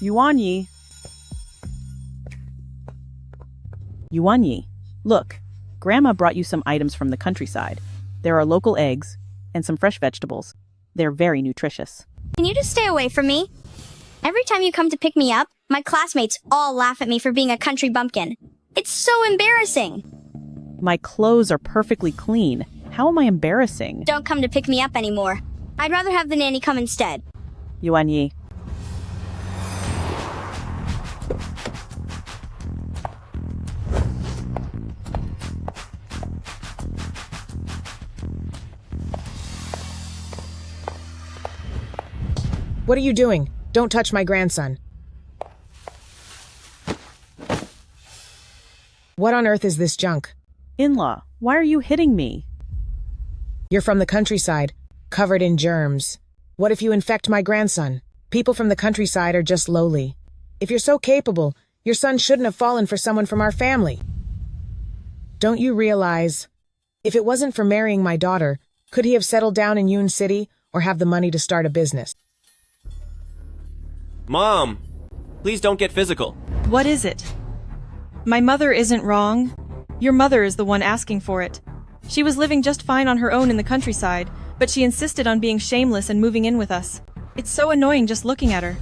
Yuan Yi, look, Grandma brought you some items from the countryside. There are local eggs and some fresh vegetables. They're very nutritious. Can you just stay away from me? Every time you come to pick me up, my classmates all laugh at me for being a country bumpkin. It's so embarrassing. My clothes are perfectly clean. How am I embarrassing? Don't come to pick me up anymore. I'd rather have the nanny come instead. Yuan Yi. What are you doing? Don't touch my grandson. What on earth is this junk? In-law, why are you hitting me? You're from the countryside, covered in germs. What if you infect my grandson? People from the countryside are just lowly. If you're so capable, your son shouldn't have fallen for someone from our family. Don't you realize, if it wasn't for marrying my daughter, could he have settled down in Yun City or have the money to start a business? Mom, please don't get physical. What is it? My mother isn't wrong. Your mother is the one asking for it. She was living just fine on her own in the countryside, but she insisted on being shameless and moving in with us. It's so annoying just looking at her.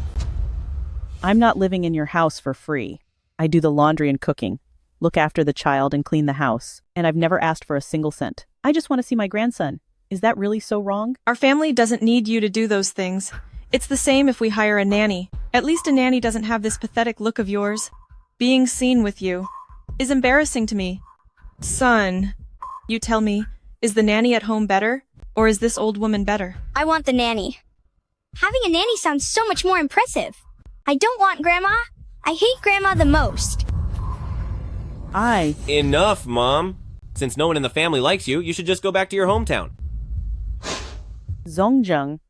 I'm not living in your house for free. I do the laundry and cooking, look after the child and clean the house, and I've never asked for a single cent. I just want to see my grandson. Is that really so wrong? Our family doesn't need you to do those things. It's the same if we hire a nanny. At least a nanny doesn't have this pathetic look of yours. Being seen with you is embarrassing to me. Son, you tell me, is the nanny at home better, or is this old woman better? I want the nanny. Having a nanny sounds so much more impressive. I don't want Grandma. I hate Grandma the most. Enough, Mom. Since no one in the family likes you, you should just go back to your hometown. Zongjung,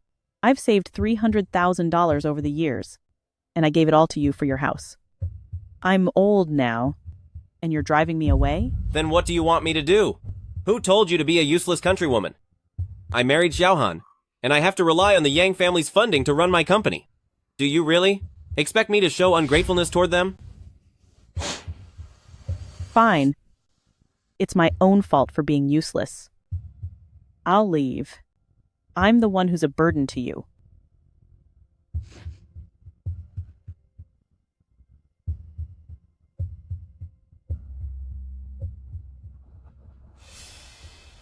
I've saved $300,000 over the years, and I gave it all to you for your house. I'm old now, and you're driving me away? Then what do you want me to do? Who told you to be a useless countrywoman? I married Xiaohan, and I have to rely on the Yang family's funding to run my company. Do you really expect me to show ungratefulness toward them? Fine. It's my own fault for being useless. I'll leave. I'm the one who's a burden to you.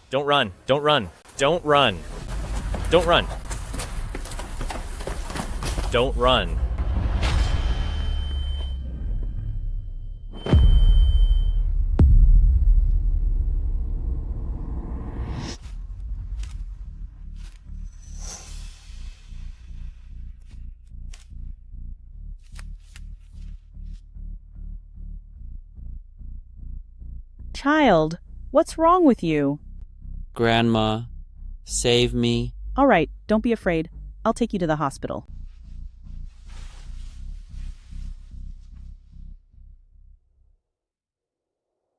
Don't run. Don't run. Don't run. Don't run. Don't run. Child, what's wrong with you? Grandma, save me. All right, don't be afraid. I'll take you to the hospital.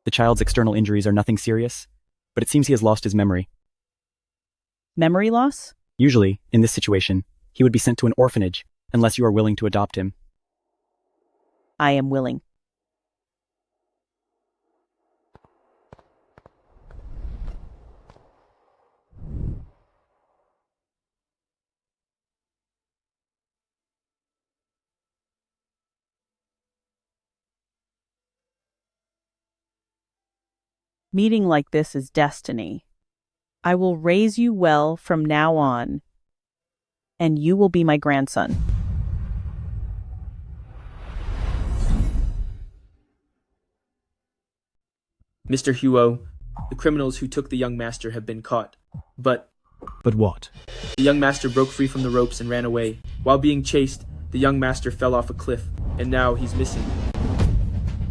The child's external injuries are nothing serious, but it seems he has lost his memory. Memory loss? Usually, in this situation, he would be sent to an orphanage, unless you are willing to adopt him. I am willing. Meeting like this is destiny. I will raise you well from now on, and you will be my grandson. Mr. Huo, the criminals who took the young master have been caught. But what? The young master broke free from the ropes and ran away. While being chased, the young master fell off a cliff, and now he's missing.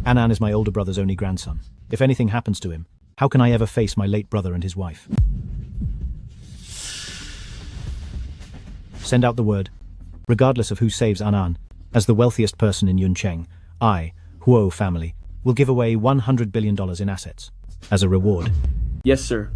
Anan is my older brother's only grandson. If anything happens to him, how can I ever face my late brother and his wife? Send out the word. Regardless of who saves Anan, as the wealthiest person in Yuncheng, I, Huo family, will give away $100 billion in assets as a reward. Yes, sir.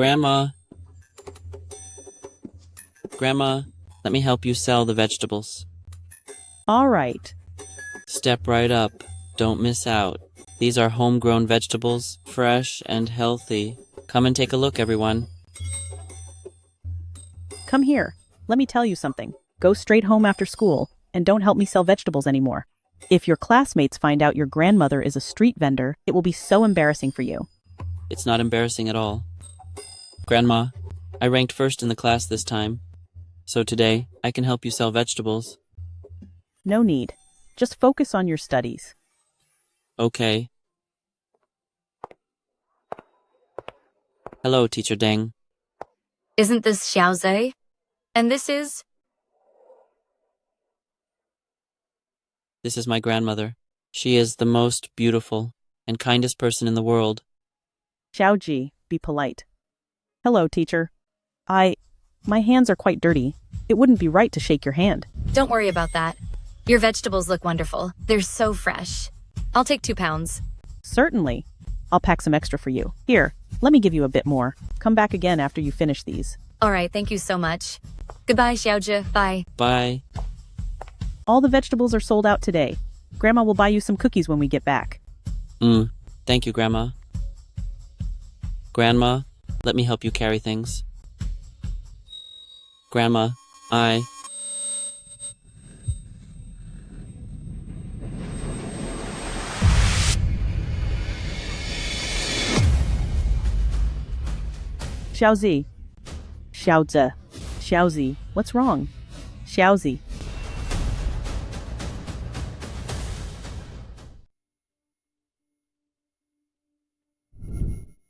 Grandma. Grandma, let me help you sell the vegetables. All right. Step right up. Don't miss out. These are homegrown vegetables, fresh and healthy. Come and take a look, everyone. Come here. Let me tell you something. Go straight home after school, and don't help me sell vegetables anymore. If your classmates find out your grandmother is a street vendor, it will be so embarrassing for you. It's not embarrassing at all. Grandma, I ranked first in the class this time. So today, I can help you sell vegetables. No need. Just focus on your studies. Okay. Hello, Teacher Deng. Isn't this Xiaoze? And this is? This is my grandmother. She is the most beautiful and kindest person in the world. Xiaoji, be polite. Hello, teacher. My hands are quite dirty. It wouldn't be right to shake your hand. Don't worry about that. Your vegetables look wonderful. They're so fresh. I'll take 2 pounds. Certainly. I'll pack some extra for you. Here, let me give you a bit more. Come back again after you finish these. All right, thank you so much. Goodbye, Xiaoji. Bye. Bye. All the vegetables are sold out today. Grandma will buy you some cookies when we get back. Thank you, Grandma. Grandma, let me help you carry things. Grandma, Xiaozi. Xiaozi. Xiaozi. What's wrong? Xiaozi.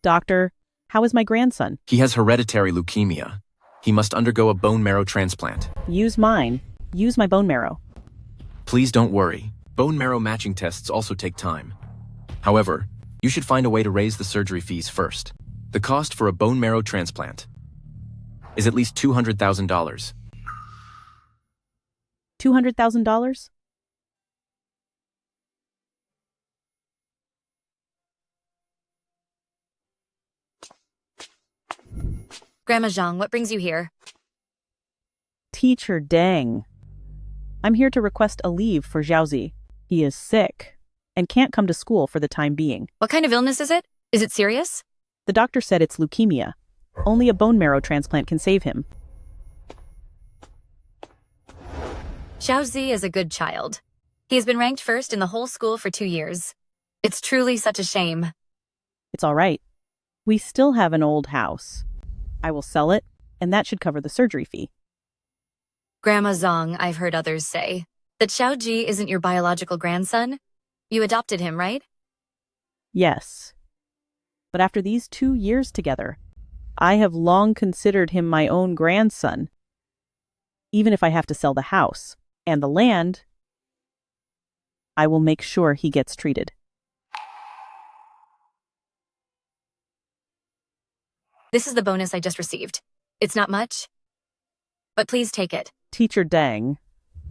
Doctor, how is my grandson? He has hereditary leukemia. He must undergo a bone marrow transplant. Use mine. Use my bone marrow. Please don't worry. Bone marrow matching tests also take time. However, you should find a way to raise the surgery fees first. The cost for a bone marrow transplant is at least $200,000. $200,000? Grandma Zhang, what brings you here? Teacher Deng. I'm here to request a leave for Xiaozi. He is sick and can't come to school for the time being. What kind of illness is it? Is it serious? The doctor said it's leukemia. Only a bone marrow transplant can save him. Xiaozi is a good child. He has been ranked first in the whole school for 2 years. It's truly such a shame. It's all right. We still have an old house. I will sell it, and that should cover the surgery fee. Grandma Zhang, I've heard others say that Xiaoji isn't your biological grandson. You adopted him, right? Yes. But after these 2 years together, I have long considered him my own grandson. Even if I have to sell the house and the land, I will make sure he gets treated. This is the bonus I just received. It's not much, but please take it. Teacher Deng,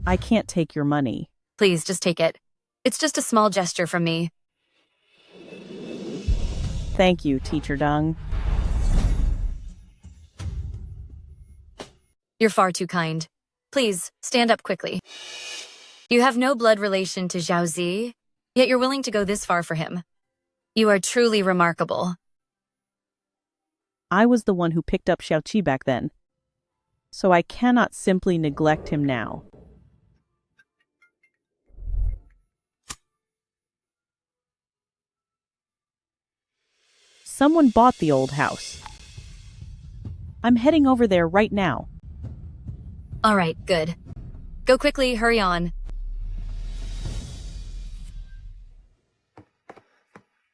I can't take your money. Please, just take it. It's just a small gesture from me. Thank you, Teacher Deng. You're far too kind. Please, stand up quickly. You have no blood relation to Xiaozi, yet you're willing to go this far for him. You are truly remarkable. I was the one who picked up Xiaoqi back then, so I cannot simply neglect him now. Someone bought the old house. I'm heading over there right now. All right, good. Go quickly, hurry on.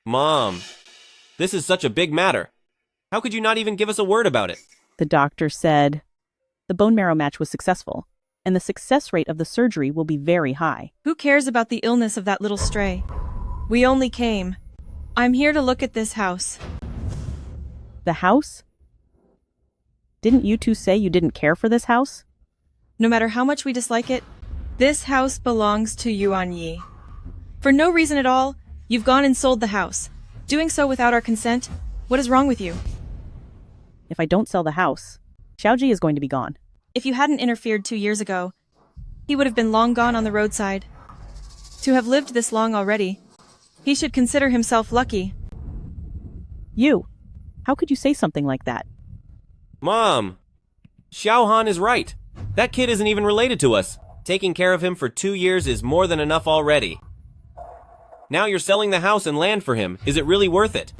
Mom, this is such a big matter. How could you not even give us a word about it? The doctor said the bone marrow match was successful, and the success rate of the surgery will be very high. Who cares about the illness of that little stray? We only came. I'm here to look at this house. The house? Didn't you two say you didn't care for this house? No matter how much we dislike it, this house belongs to Yuan Yi. For no reason at all, you've gone and sold the house. Doing so without our consent, what is wrong with you? If I don't sell the house, Xiaoji is going to be gone. If you hadn't interfered 2 years ago, he would have been long gone on the roadside. To have lived this long already, he should consider himself lucky. You, how could you say something like that? Mom! Xiaohan is right. That kid isn't even related to us. Taking care of him for 2 years is more than enough already. Now you're selling the house and land for him. Is it really worth it?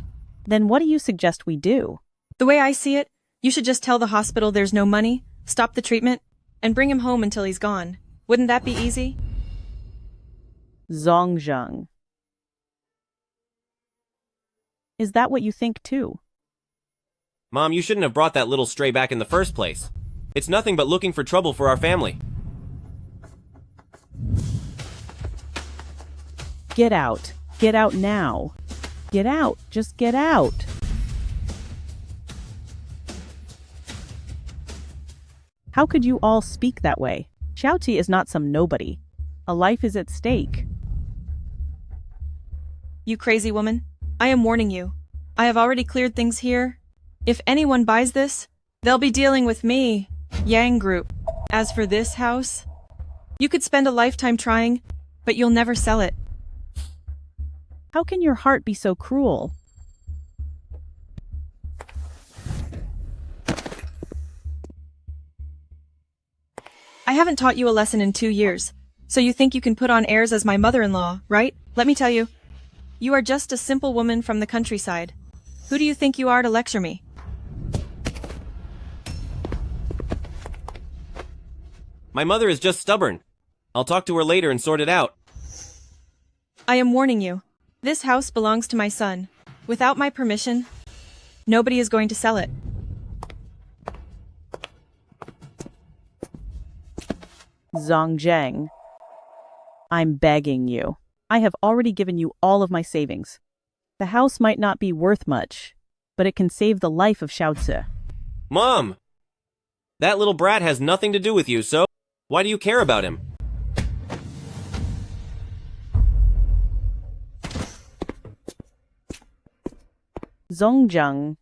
Then what do you suggest we do? The way I see it, you should just tell the hospital there's no money, stop the treatment, and bring him home until he's gone. Wouldn't that be easy? Zhongzheng. Is that what you think too? Mom, you shouldn't have brought that little stray back in the first place. It's nothing but looking for trouble for our family. Get out. Get out now. Get out. Just get out. How could you all speak that way? Xiaoqi is not some nobody. A life is at stake. You crazy woman. I am warning you. I have already cleared things here. If anyone buys this, they'll be dealing with me, Yang Group. As for this house, you could spend a lifetime trying, but you'll never sell it. How can your heart be so cruel? I haven't taught you a lesson in 2 years, so you think you can put on airs as my mother-in-law, right? Let me tell you, you are just a simple woman from the countryside. Who do you think you are to lecture me? My mother is just stubborn. I'll talk to her later and sort it out. I am warning you. This house belongs to my son. Without my permission, nobody is going to sell it. Zhongzheng, I'm begging you. I have already given you all of my savings. The house might not be worth much, but it can save the life of Xiaozi. Mom! That little brat has nothing to do with you, so why do you care about him? Zhongzheng,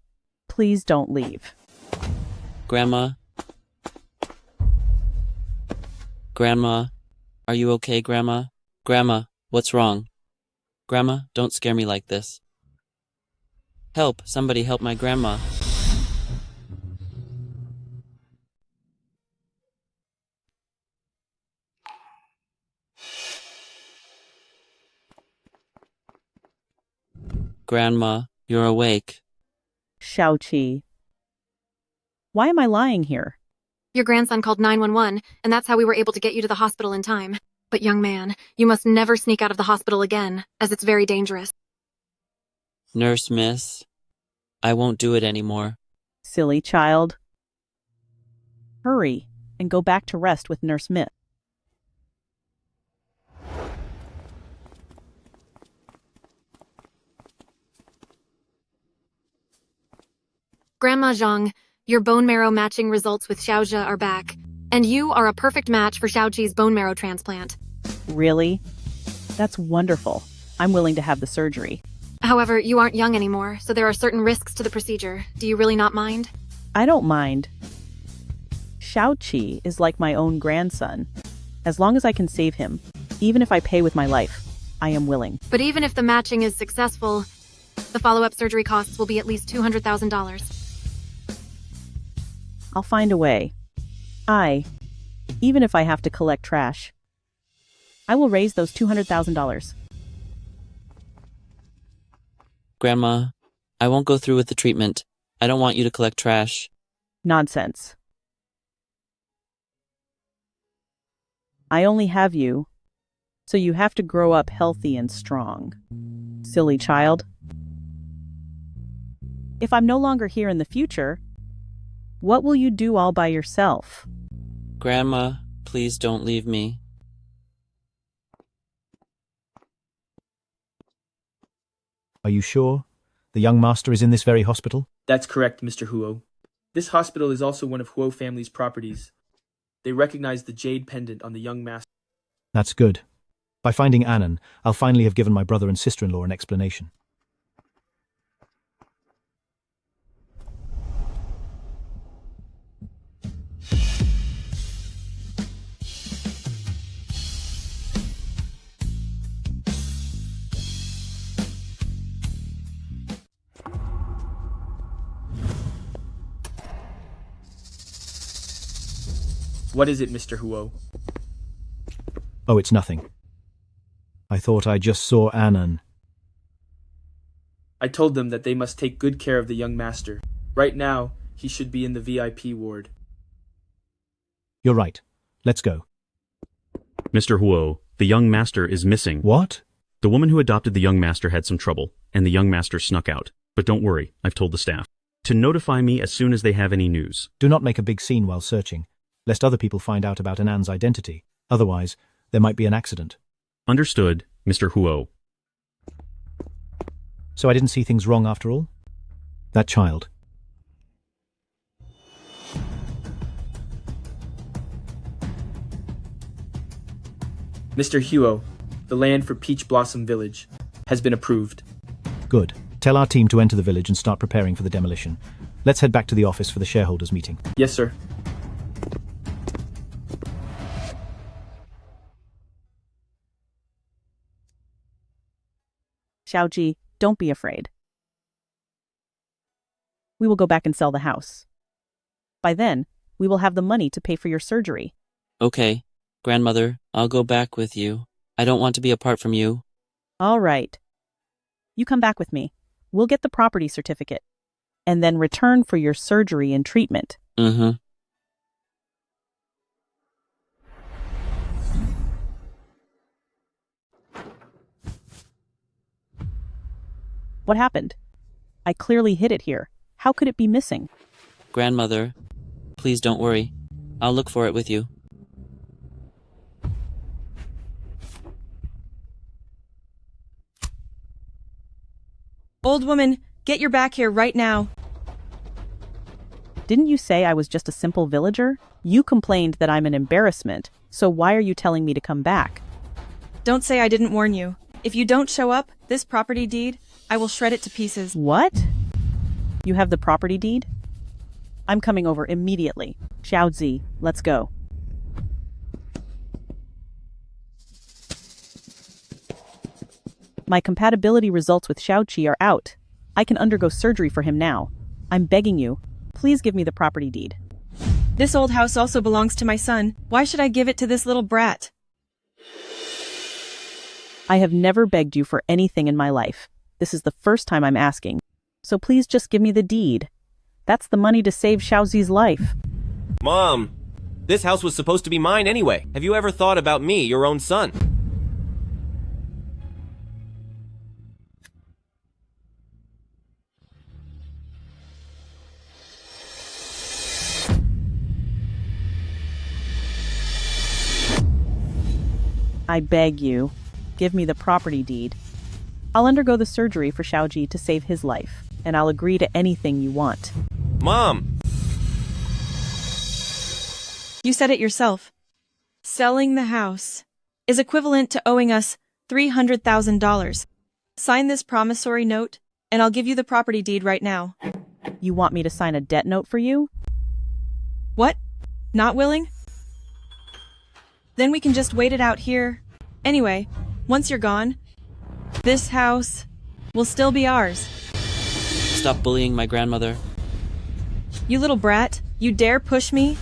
please don't leave. Grandma? Grandma? Are you okay, Grandma? Grandma, what's wrong? Grandma, don't scare me like this. Help! Somebody help my grandma. Grandma, you're awake. Xiaoqi. Why am I lying here? Your grandson called 911, and that's how we were able to get you to the hospital in time. But young man, you must never sneak out of the hospital again, as it's very dangerous. Nurse miss, I won't do it anymore. Silly child. Hurry and go back to rest with Nurse Myth. Grandma Zhang, your bone marrow matching results with Xiaozhi are back, and you are a perfect match for Xiaoqi's bone marrow transplant. Really? That's wonderful. I'm willing to have the surgery. However, you aren't young anymore, so there are certain risks to the procedure. Do you really not mind? I don't mind. Xiaoqi is like my own grandson. As long as I can save him, even if I pay with my life, I am willing. But even if the matching is successful, the follow-up surgery costs will be at least $200,000. I'll find a way. Even if I have to collect trash, I will raise those $200,000. Grandma, I won't go through with the treatment. I don't want you to collect trash. Nonsense. I only have you, so you have to grow up healthy and strong. Silly child. If I'm no longer here in the future, what will you do all by yourself? Grandma, please don't leave me. Are you sure? The young master is in this very hospital? That's correct, Mr. Huo. This hospital is also one of Huo family's properties. They recognize the jade pendant on the young master. That's good. By finding Annan, I'll finally have given my brother and sister-in-law an explanation. What is it, Mr. Huo? Oh, it's nothing. I thought I just saw Annan. I told them that they must take good care of the young master. Right now, he should be in the VIP ward. You're right. Let's go. Mr. Huo, the young master is missing. What? The woman who adopted the young master had some trouble, and the young master snuck out. But don't worry, I've told the staff to notify me as soon as they have any news. Do not make a big scene while searching, lest other people find out about Annan's identity. Otherwise, there might be an accident. Understood, Mr. Huo. So I didn't see things wrong after all? That child. Mr. Huo, the land for Peach Blossom Village has been approved. Good. Tell our team to enter the village and start preparing for the demolition. Let's head back to the office for the shareholders meeting. Yes, sir. Xiaoji, don't be afraid. We will go back and sell the house. By then, we will have the money to pay for your surgery. Okay, grandmother, I'll go back with you. I don't want to be apart from you. All right. You come back with me. We'll get the property certificate, and then return for your surgery and treatment. Mm-hmm. What happened? I clearly hid it here. How could it be missing? Grandmother, please don't worry. I'll look for it with you. Old woman, get your back here right now. Didn't you say I was just a simple villager? You complained that I'm an embarrassment, so why are you telling me to come back? Don't say I didn't warn you. If you don't show up, this property deed, I will shred it to pieces. What? You have the property deed? I'm coming over immediately. Xiaozi, let's go. My compatibility results with Xiaoqi are out. I can undergo surgery for him now. I'm begging you, please give me the property deed. This old house also belongs to my son. Why should I give it to this little brat? I have never begged you for anything in my life. This is the first time I'm asking. So please just give me the deed. That's the money to save Xiaozi's life. Mom, this house was supposed to be mine anyway. Have you ever thought about me, your own son? I beg you, give me the property deed. I'll undergo the surgery for Xiaoji to save his life, and I'll agree to anything you want. Mom! You said it yourself. Selling the house is equivalent to owing us $300,000. Sign this promissory note, and I'll give you the property deed right now. You want me to sign a debt note for you? What? Not willing? Then we can just wait it out here. Anyway, once you're gone, this house will still be ours. Stop bullying my grandmother. You little brat, you dare push me?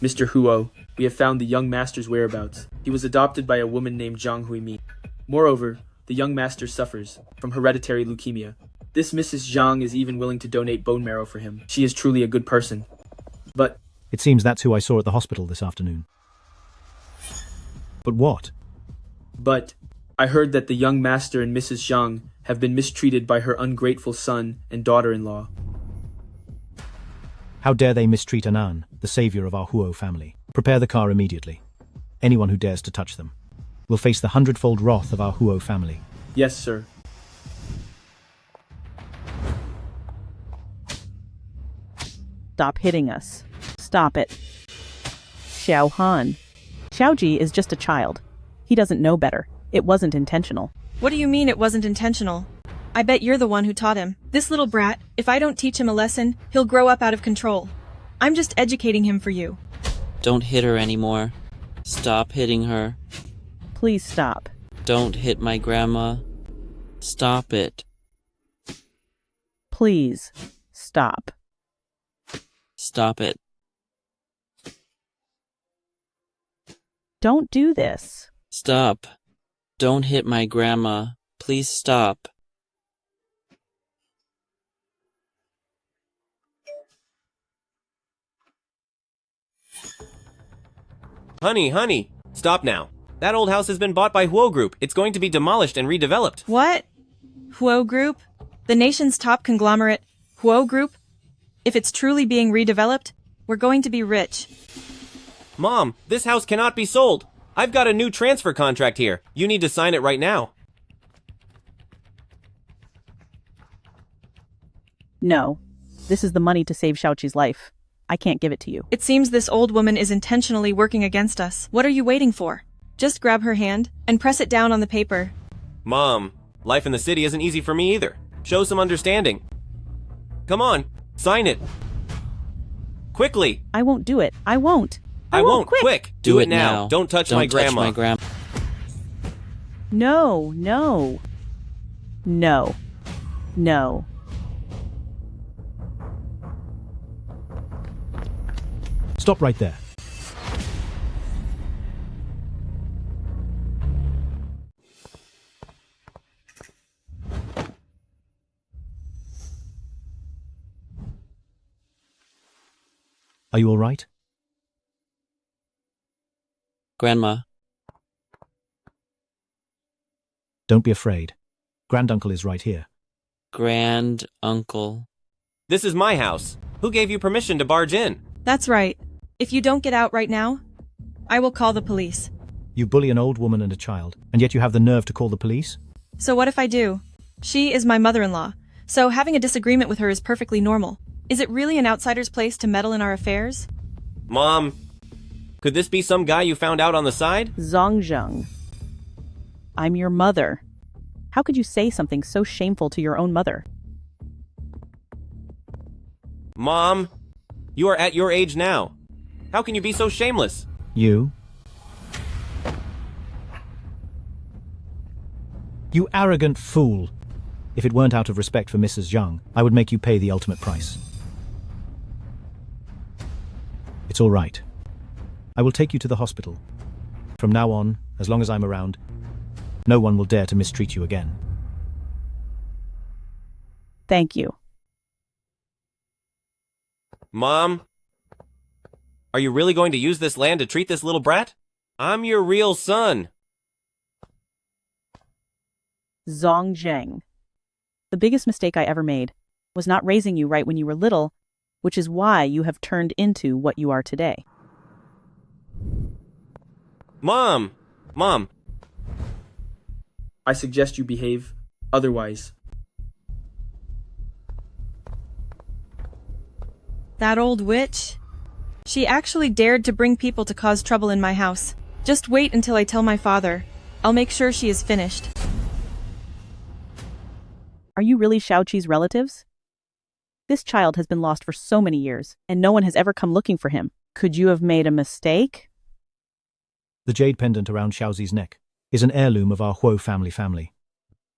Mr. Huo, we have found the young master's whereabouts. He was adopted by a woman named Zhang Huimi. Moreover, the young master suffers from hereditary leukemia. This Mrs. Zhang is even willing to donate bone marrow for him. She is truly a good person. But it seems that's who I saw at the hospital this afternoon. But what? But I heard that the young master and Mrs. Zhang have been mistreated by her ungrateful son and daughter-in-law. How dare they mistreat Annan, the savior of our Huo family? Prepare the car immediately. Anyone who dares to touch them will face the 100-fold wrath of our Huo family. Yes, sir. Stop hitting us. Stop it. Xiao Han. Xiaoji is just a child. He doesn't know better. It wasn't intentional. What do you mean it wasn't intentional? I bet you're the one who taught him. This little brat, if I don't teach him a lesson, he'll grow up out of control. I'm just educating him for you. Don't hit her anymore. Stop hitting her. Please stop. Don't hit my grandma. Stop it. Please, stop. Stop it. Don't do this. Stop. Don't hit my grandma. Please stop. Honey, stop now. That old house has been bought by Huo Group. It's going to be demolished and redeveloped. What? Huo Group? The nation's top conglomerate, Huo Group? If it's truly being redeveloped, we're going to be rich. Mom, this house cannot be sold. I've got a new transfer contract here. You need to sign it right now. No. This is the money to save Xiaoqi's life. I can't give it to you. It seems this old woman is intentionally working against us. What are you waiting for? Just grab her hand and press it down on the paper. Mom, life in the city isn't easy for me either. Show some understanding. Come on, sign it. Quickly. I won't do it. I won't. I won't. Quick. Do it now. Don't touch my grandma. No. Stop right there. Are you all right? Grandma. Don't be afraid. Granduncle is right here. Granduncle. This is my house. Who gave you permission to barge in? That's right. If you don't get out right now, I will call the police. You bully an old woman and a child, and yet you have the nerve to call the police? So what if I do? She is my mother-in-law, so having a disagreement with her is perfectly normal. Is it really an outsider's place to meddle in our affairs? Mom, could this be some guy you found out on the side? Zhongzheng. I'm your mother. How could you say something so shameful to your own mother? Mom, you are at your age now. How can you be so shameless? You arrogant fool. If it weren't out of respect for Mrs. Zhang, I would make you pay the ultimate price. It's all right. I will take you to the hospital. From now on, as long as I'm around, no one will dare to mistreat you again. Thank you. Mom, are you really going to use this land to treat this little brat? I'm your real son. Zhongzheng. The biggest mistake I ever made was not raising you right when you were little, which is why you have turned into what you are today. Mom! I suggest you behave otherwise. That old witch? She actually dared to bring people to cause trouble in my house. Just wait until I tell my father. I'll make sure she is finished. Are you really Xiaoqi's relatives? This child has been lost for so many years, and no one has ever come looking for him. Could you have made a mistake? The jade pendant around Xiaozi's neck is an heirloom of our Huo family.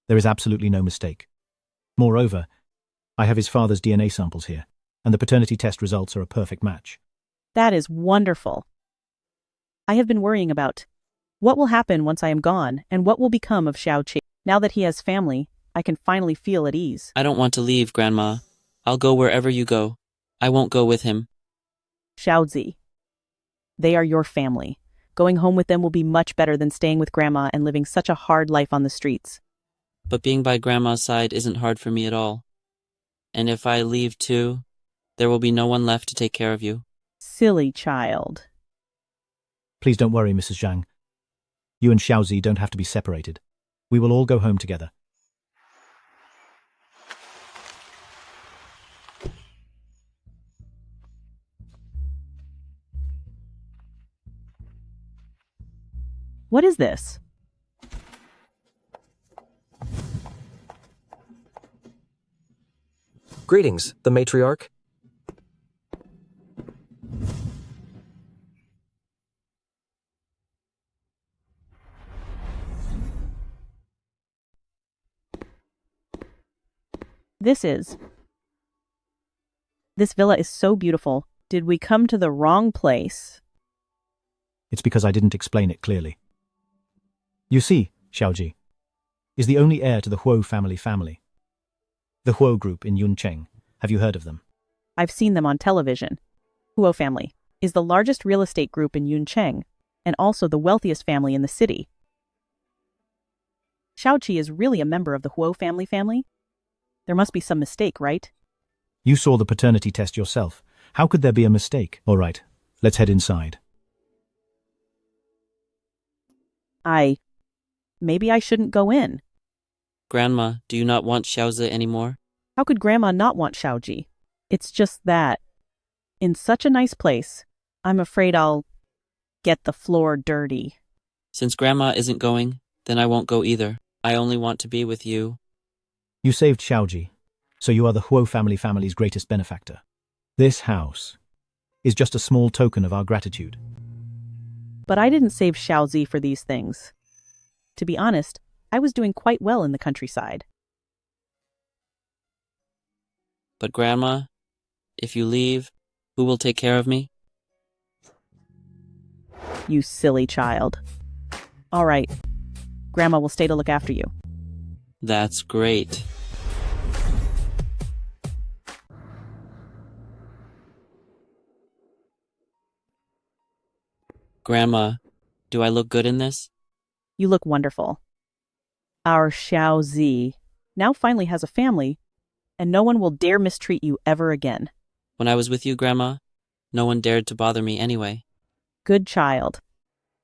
There is absolutely no mistake. Moreover, I have his father's DNA samples here, and the paternity test results are a perfect match. That is wonderful. I have been worrying about what will happen once I am gone, and what will become of Xiaoqi. Now that he has family, I can finally feel at ease. I don't want to leave, Grandma. I'll go wherever you go. I won't go with him. Xiaozi. They are your family. Going home with them will be much better than staying with Grandma and living such a hard life on the streets. But being by Grandma's side isn't hard for me at all. And if I leave too, there will be no one left to take care of you. Silly child. Please don't worry, Mrs. Zhang. You and Xiaozi don't have to be separated. We will all go home together. What is this? Greetings, the matriarch. This is This villa is so beautiful. Did we come to the wrong place? It's because I didn't explain it clearly. You see, Xiaoji is the only heir to the Huo family. The Huo group in Yuncheng. Have you heard of them? I've seen them on television. Huo family is the largest real estate group in Yuncheng and also the wealthiest family in the city. Xiaoqi is really a member of the Huo family? There must be some mistake, right? You saw the paternity test yourself. How could there be a mistake? All right, let's head inside. Maybe I shouldn't go in. Grandma, do you not want Xiaozi anymore? How could Grandma not want Xiaoji? It's just that, in such a nice place, I'm afraid I'll get the floor dirty. Since Grandma isn't going, then I won't go either. I only want to be with you. You saved Xiaoji, so you are the Huo family's greatest benefactor. This house is just a small token of our gratitude. But I didn't save Xiaozi for these things. To be honest, I was doing quite well in the countryside. But Grandma, if you leave, who will take care of me? You silly child. All right, Grandma will stay to look after you. That's great. Grandma, do I look good in this? You look wonderful. Our Xiaozi now finally has a family, and no one will dare mistreat you ever again. When I was with you, Grandma, no one dared to bother me anyway. Good child.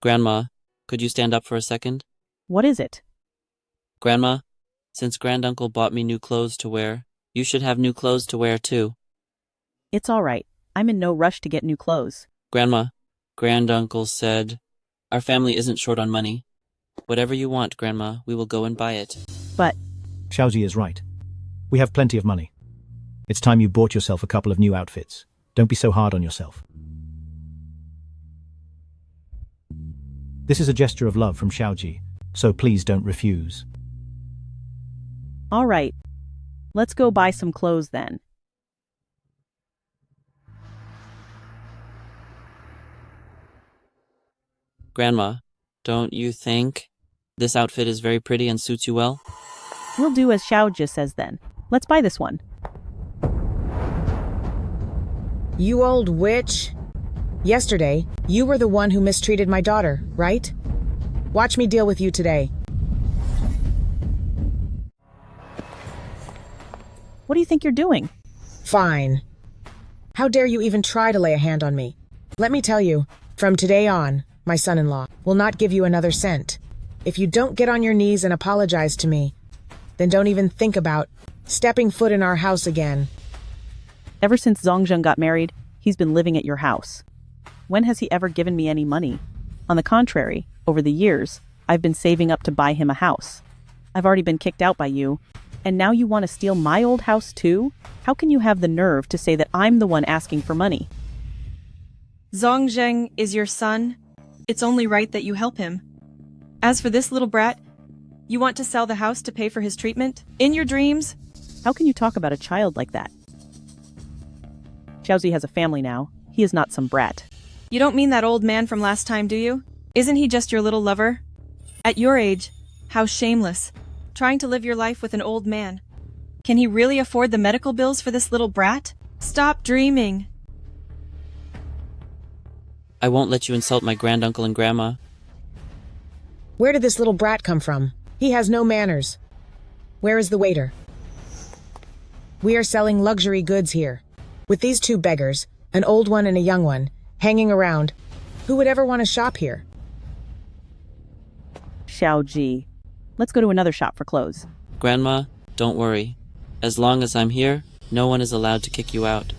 Grandma, could you stand up for a second? What is it? Grandma, since Granduncle bought me new clothes to wear, you should have new clothes to wear too. It's all right. I'm in no rush to get new clothes. Grandma, Granduncle said, our family isn't short on money. Whatever you want, Grandma, we will go and buy it. But Xiaoji is right. We have plenty of money. It's time you bought yourself a couple of new outfits. Don't be so hard on yourself. This is a gesture of love from Xiaoji, so please don't refuse. all right, let's go buy some clothes then. Grandma, don't you think this outfit is very pretty and suits you well? We'll do as Xiaojia says then. Let's buy this one. You old witch. Yesterday, you were the one who mistreated my daughter, right? Watch me deal with you today. What do you think you're doing? Fine. How dare you even try to lay a hand on me? Let me tell you, from today on, my son-in-law will not give you another cent. If you don't get on your knees and apologize to me, then don't even think about stepping foot in our house again. Ever since Zhongzheng got married, he's been living at your house. When has he ever given me any money? On the contrary, over the years, I've been saving up to buy him a house. I've already been kicked out by you, and now you want to steal my old house too? How can you have the nerve to say that I'm the one asking for money? Zhongzheng is your son. It's only right that you help him. As for this little brat, you want to sell the house to pay for his treatment? In your dreams? How can you talk about a child like that? Xiaozi has a family now. He is not some brat. You don't mean that old man from last time, do you? Isn't he just your little lover? At your age, how shameless. Trying to live your life with an old man. Can he really afford the medical bills for this little brat? Stop dreaming. I won't let you insult my granduncle and grandma. Where did this little brat come from? He has no manners. Where is the waiter? We are selling luxury goods here. With these two beggars, an old one and a young one, hanging around, who would ever want to shop here? Xiaoji, let's go to another shop for clothes. Grandma, don't worry. As long as I'm here, no one is allowed to kick you out.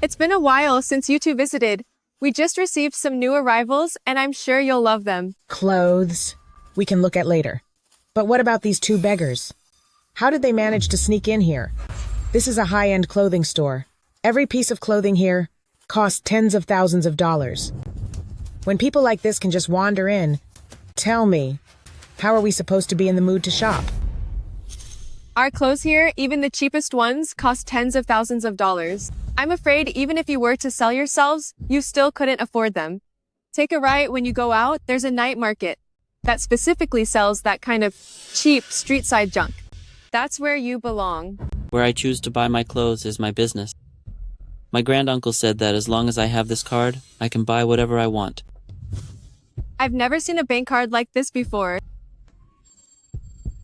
It's been a while since you two visited. We just received some new arrivals, and I'm sure you'll love them. Clothes we can look at later. But what about these two beggars? How did they manage to sneak in here? This is a high-end clothing store. Every piece of clothing here costs tens of thousands of dollars. When people like this can just wander in, tell me, how are we supposed to be in the mood to shop? Our clothes here, even the cheapest ones, cost tens of thousands of dollars. I'm afraid even if you were to sell yourselves, you still couldn't afford them. Take a right when you go out, there's a night market that specifically sells that kind of cheap street-side junk. That's where you belong. Where I choose to buy my clothes is my business. My granduncle said that as long as I have this card, I can buy whatever I want. I've never seen a bank card like this before.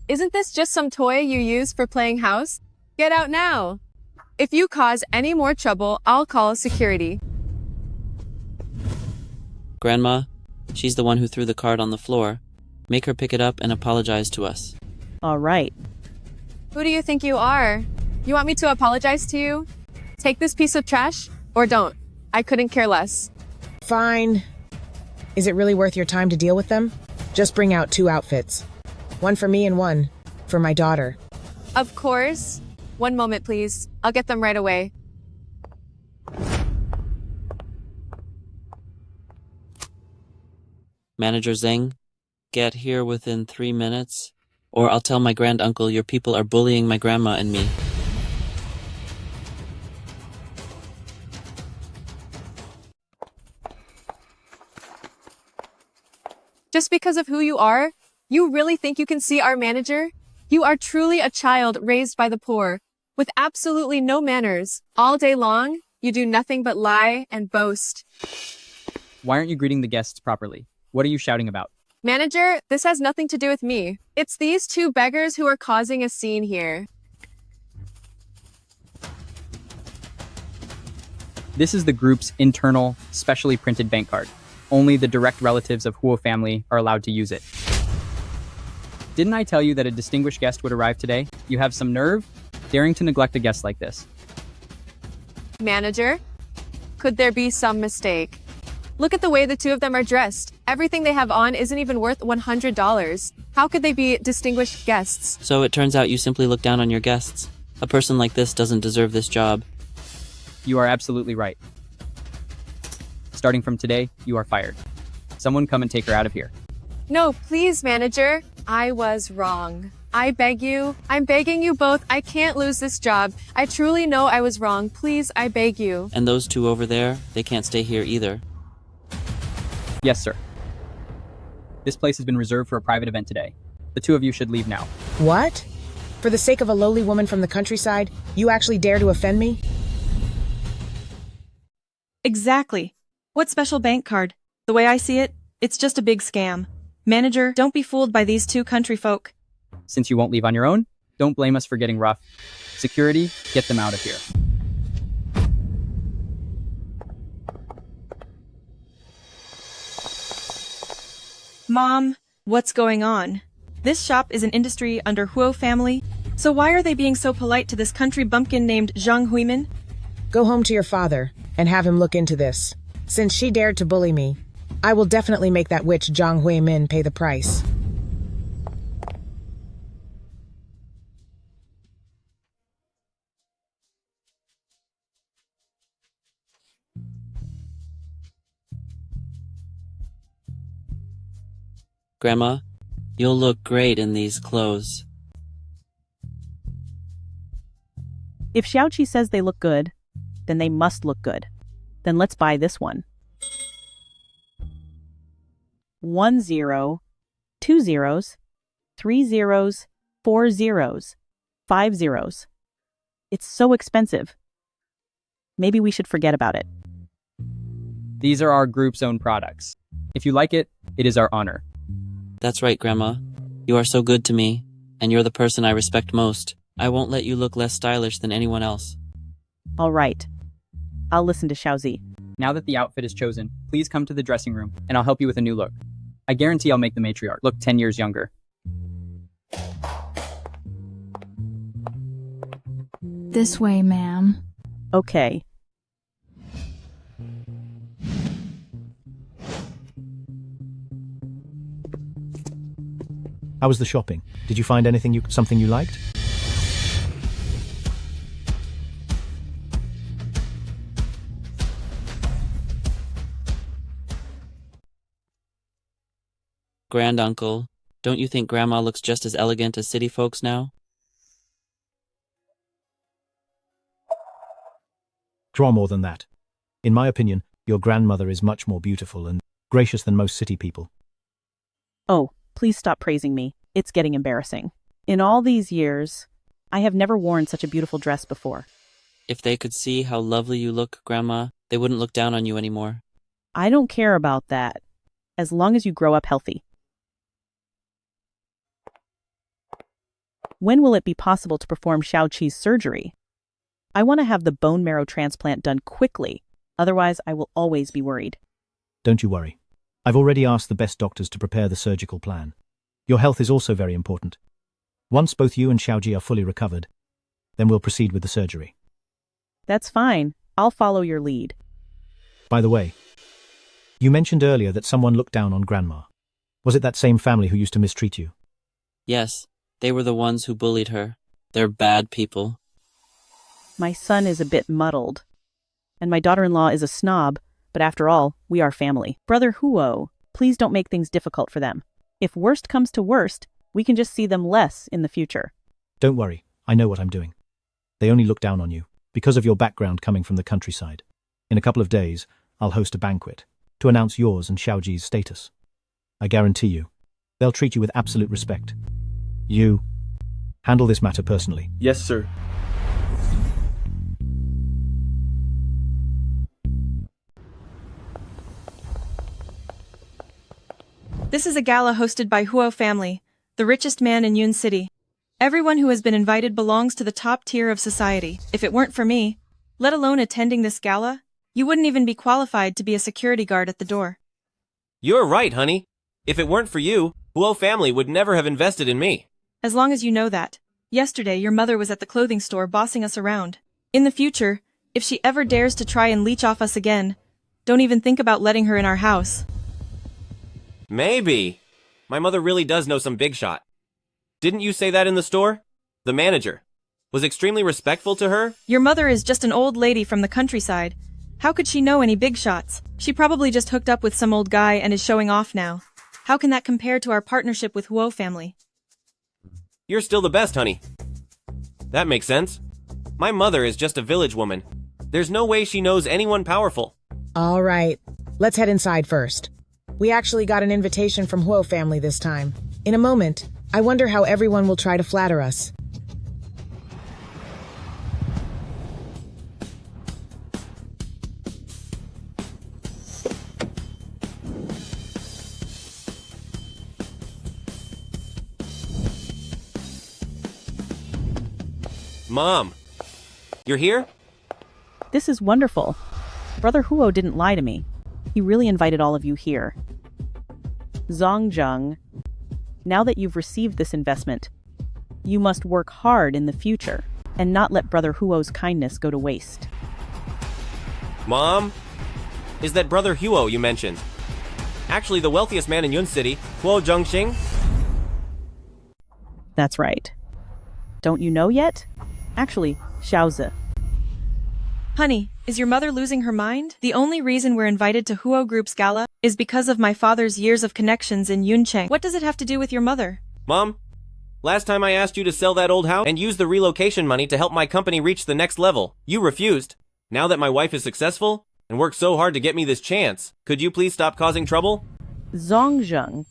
Isn't this just some toy you use for playing house? Get out now. If you cause any more trouble, I'll call security. Grandma, she's the one who threw the card on the floor. Make her pick it up and apologize to us. All right. Who do you think you are? You want me to apologize to you? Take this piece of trash, or don't. I couldn't care less. Fine. Is it really worth your time to deal with them? Just bring out 2 outfits. One for me and one for my daughter. Of course. One moment, please. I'll get them right away. Manager Zeng, get here within 3 minutes, or I'll tell my granduncle your people are bullying my grandma and me. Just because of who you are? You really think you can see our manager? You are truly a child raised by the poor, with absolutely no manners. All day long, you do nothing but lie and boast. Why aren't you greeting the guests properly? What are you shouting about? Manager, this has nothing to do with me. It's these 2 beggars who are causing a scene here. This is the group's internal, specially printed bank card. Only the direct relatives of Huo family are allowed to use it. Didn't I tell you that a distinguished guest would arrive today? You have some nerve, daring to neglect a guest like this. Manager, could there be some mistake? Look at the way the 2 of them are dressed. Everything they have on isn't even worth $100. How could they be distinguished guests? So it turns out you simply look down on your guests. A person like this doesn't deserve this job. You are absolutely right. Starting from today, you are fired. Someone come and take her out of here. No, please, manager. I was wrong. I beg you. I'm begging you both. I can't lose this job. I truly know I was wrong. Please, I beg you. And those 2 over there, they can't stay here either. Yes, sir. This place has been reserved for a private event today. The 2 of you should leave now. What? For the sake of a lowly woman from the countryside, you actually dare to offend me? Exactly. What special bank card? The way I see it, it's just a big scam. Manager, don't be fooled by these 2 country folk. Since you won't leave on your own, don't blame us for getting rough. Security, get them out of here. Mom, what's going on? This shop is an industry under Huo family, so why are they being so polite to this country bumpkin named Zhang Huimin? Go home to your father and have him look into this. Since she dared to bully me, I will definitely make that witch Zhang Huimin pay the price. Grandma, you'll look great in these clothes. If Xiaoqi says they look good, then they must look good. Then let's buy this one. 1 0, 2 zeros, 3 zeros, 4 zeros, 5 zeros. It's so expensive. Maybe we should forget about it. These are our group's own products. If you like it, it is our honor. That's right, Grandma. You are so good to me, and you're the person I respect most. I won't let you look less stylish than anyone else. All right. I'll listen to Xiaozi. Now that the outfit is chosen, please come to the dressing room, and I'll help you with a new look. I guarantee I'll make the matriarch look 10 years younger. This way, ma'am. Okay. How was the shopping? Did you find something you liked? Granduncle, don't you think Grandma looks just as elegant as city folks now? Far more than that. In my opinion, your grandmother is much more beautiful and gracious than most city people. Oh, please stop praising me. It's getting embarrassing. In all these years, I have never worn such a beautiful dress before. If they could see how lovely you look, Grandma, they wouldn't look down on you anymore. I don't care about that, as long as you grow up healthy. When will it be possible to perform Xiaoqi's surgery? I want to have the bone marrow transplant done quickly, otherwise I will always be worried. Don't you worry. I've already asked the best doctors to prepare the surgical plan. Your health is also very important. Once both you and Xiaoji are fully recovered, then we'll proceed with the surgery. That's fine. I'll follow your lead. By the way, you mentioned earlier that someone looked down on Grandma. Was it that same family who used to mistreat you? Yes, they were the ones who bullied her. They're bad people. My son is a bit muddled, and my daughter-in-law is a snob, but after all, we are family. Brother Huo, please don't make things difficult for them. If worst comes to worst, we can just see them less in the future. Don't worry, I know what I'm doing. They only look down on you, because of your background coming from the countryside. In a couple of days, I'll host a banquet, to announce yours and Xiaoji's status. I guarantee you, they'll treat you with absolute respect. You, handle this matter personally. Yes, sir. This is a gala hosted by Huo family, the richest man in Yun City. Everyone who has been invited belongs to the top tier of society. If it weren't for me, let alone attending this gala, you wouldn't even be qualified to be a security guard at the door. You're right, honey. If it weren't for you, Huo family would never have invested in me. As long as you know that. Yesterday, your mother was at the clothing store bossing us around. In the future, if she ever dares to try and leech off us again, don't even think about letting her in our house. Maybe. My mother really does know some big shot. Didn't you say that in the store? The manager was extremely respectful to her? Your mother is just an old lady from the countryside. How could she know any big shots? She probably just hooked up with some old guy and is showing off now. How can that compare to our partnership with Huo family? You're still the best, honey. That makes sense. My mother is just a village woman. There's no way she knows anyone powerful. All right, let's head inside first. We actually got an invitation from Huo family this time. In a moment, I wonder how everyone will try to flatter us. Mom, you're here? This is wonderful. Brother Huo didn't lie to me. He really invited all of you here. Zongjung, now that you've received this investment, you must work hard in the future and not let Brother Huo's kindness go to waste. Mom, is that Brother Huo you mentioned? Actually the wealthiest man in Yun City, Huo Zhongxing? That's right. Don't you know yet? Actually, Xiaozi. Honey, is your mother losing her mind? The only reason we're invited to Huo Group's gala is because of my father's years of connections in Yuncheng. What does it have to do with your mother? Mom, last time I asked you to sell that old house and use the relocation money to help my company reach the next level, you refused. Now that my wife is successful and worked so hard to get me this chance, could you please stop causing trouble? Zongjung,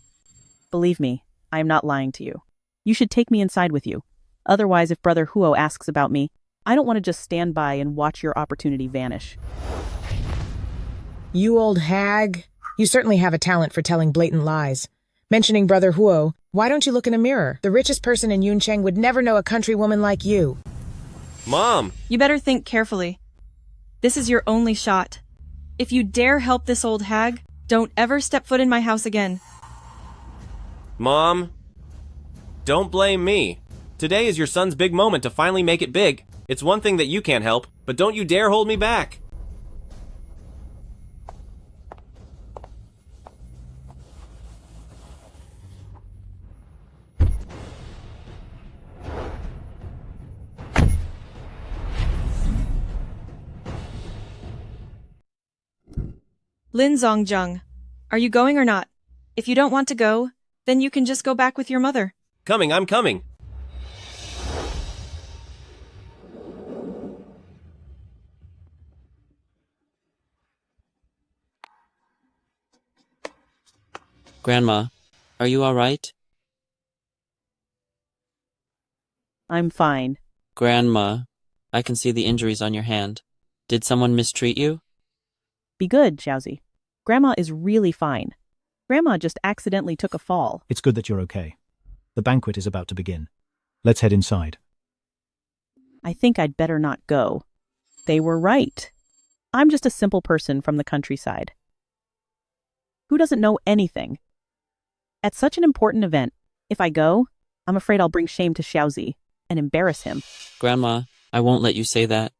believe me, I am not lying to you. You should take me inside with you. Otherwise, if Brother Huo asks about me, I don't want to just stand by and watch your opportunity vanish. You old hag. You certainly have a talent for telling blatant lies. Mentioning Brother Huo, why don't you look in a mirror? The richest person in Yuncheng would never know a country woman like you. Mom! You better think carefully. This is your only shot. If you dare help this old hag, don't ever step foot in my house again. Mom, don't blame me. Today is your son's big moment to finally make it big. It's one thing that you can't help, but don't you dare hold me back. Lin Zongjung, are you going or not? If you don't want to go, then you can just go back with your mother. Coming, I'm coming. Grandma, are you all right? I'm fine. Grandma, I can see the injuries on your hand. Did someone mistreat you? Be good, Xiaozi. Grandma is really fine. Grandma just accidentally took a fall. It's good that you're okay. The banquet is about to begin. Let's head inside. I think I'd better not go. They were right. I'm just a simple person from the countryside who doesn't know anything. At such an important event, if I go, I'm afraid I'll bring shame to Xiaozi and embarrass him. Grandma, I won't let you say that.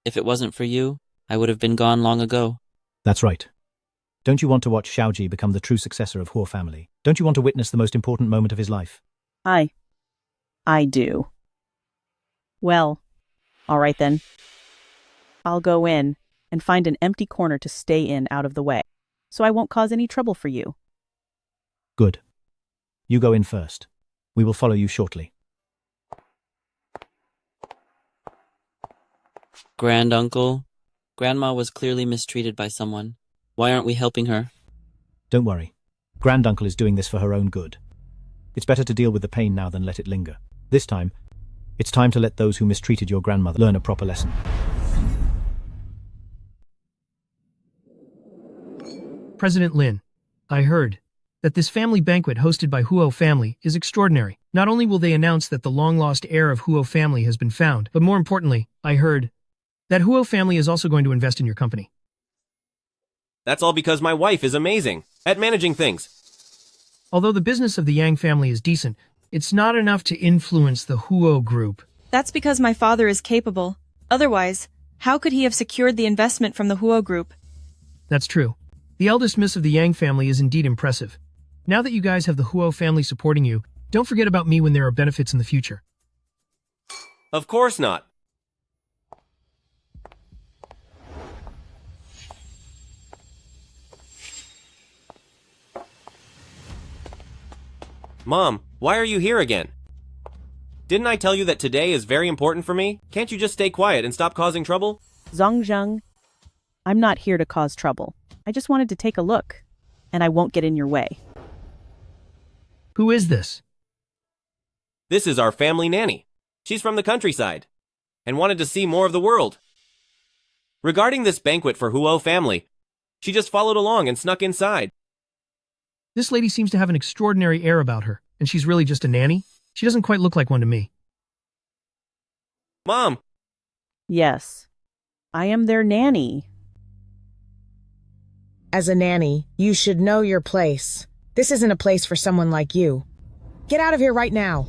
If it wasn't for you, I would have been gone long ago. That's right. Don't you want to watch Xiaoji become the true successor of Huo family? Don't you want to witness the most important moment of his life? I do. Well, all right then. I'll go in and find an empty corner to stay in out of the way, so I won't cause any trouble for you. Good. You go in first. We will follow you shortly. Granduncle, Grandma was clearly mistreated by someone. Why aren't we helping her? Don't worry. Granduncle is doing this for her own good. It's better to deal with the pain now than let it linger. This time, it's time to let those who mistreated your grandmother learn a proper lesson. President Lin, I heard that this family banquet hosted by Huo family is extraordinary. Not only will they announce that the long-lost heir of Huo family has been found, but more importantly, I heard that Huo family is also going to invest in your company. That's all because my wife is amazing at managing things. Although the business of the Yang family is decent, it's not enough to influence the Huo group. That's because my father is capable. Otherwise, how could he have secured the investment from the Huo group? That's true. The eldest miss of the Yang family is indeed impressive. Now that you guys have the Huo family supporting you, don't forget about me when there are benefits in the future. Of course not. Mom, why are you here again? Didn't I tell you that today is very important for me? Can't you just stay quiet and stop causing trouble? Zhongzheng, I'm not here to cause trouble. I just wanted to take a look, and I won't get in your way. Who is this? This is our family nanny. She's from the countryside and wanted to see more of the world. Regarding this banquet for Huo family, she just followed along and snuck inside. This lady seems to have an extraordinary air about her, and she's really just a nanny? She doesn't quite look like one to me. Mom! Yes, I am their nanny. As a nanny, you should know your place. This isn't a place for someone like you. Get out of here right now.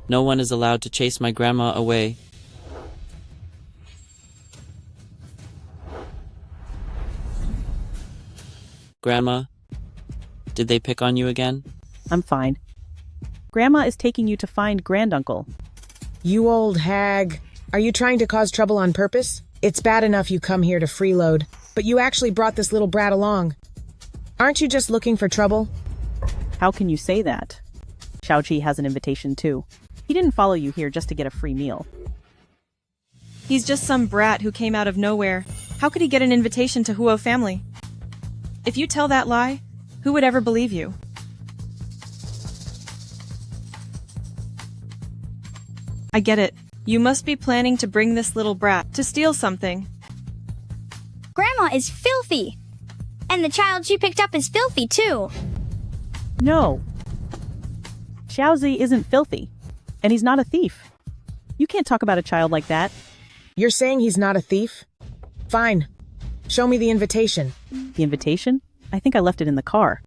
No one is allowed to chase my grandma away. Grandma, did they pick on you again? I'm fine. Grandma is taking you to find Granduncle. You old hag. Are you trying to cause trouble on purpose? It's bad enough you come here to freeload, but you actually brought this little brat along. Aren't you just looking for trouble? How can you say that? Xiaoqi has an invitation too. He didn't follow you here just to get a free meal. He's just some brat who came out of nowhere. How could he get an invitation to Huo family? If you tell that lie, who would ever believe you? I get it. You must be planning to bring this little brat to steal something. Grandma is filthy. And the child she picked up is filthy too. No. Xiaozi isn't filthy. And he's not a thief. You can't talk about a child like that. You're saying he's not a thief? Fine. Show me the invitation. The invitation? I think I left it in the car.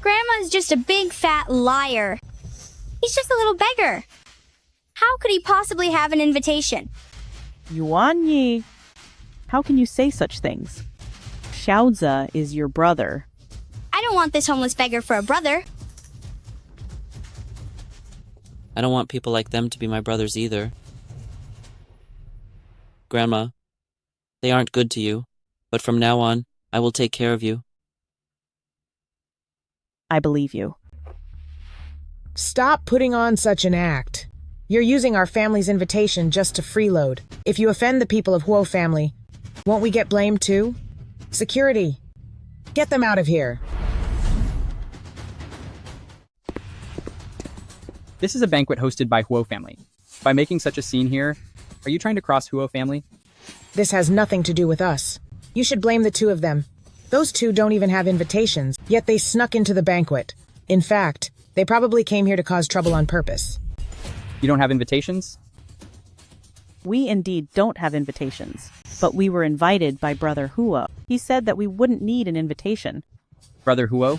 Grandma's just a big fat liar. He's just a little beggar. How could he possibly have an invitation? Yuan Yi. How can you say such things? Xiaozi is your brother. I don't want this homeless beggar for a brother. I don't want people like them to be my brothers either. Grandma, they aren't good to you, but from now on, I will take care of you. I believe you. Stop putting on such an act. You're using our family's invitation just to freeload. If you offend the people of Huo family, won't we get blamed too? Security, get them out of here. This is a banquet hosted by Huo family. By making such a scene here, are you trying to cross Huo family? This has nothing to do with us. You should blame the two of them. Those two don't even have invitations, yet they snuck into the banquet. In fact, they probably came here to cause trouble on purpose. You don't have invitations? We indeed don't have invitations, but we were invited by Brother Huo. He said that we wouldn't need an invitation. Brother Huo?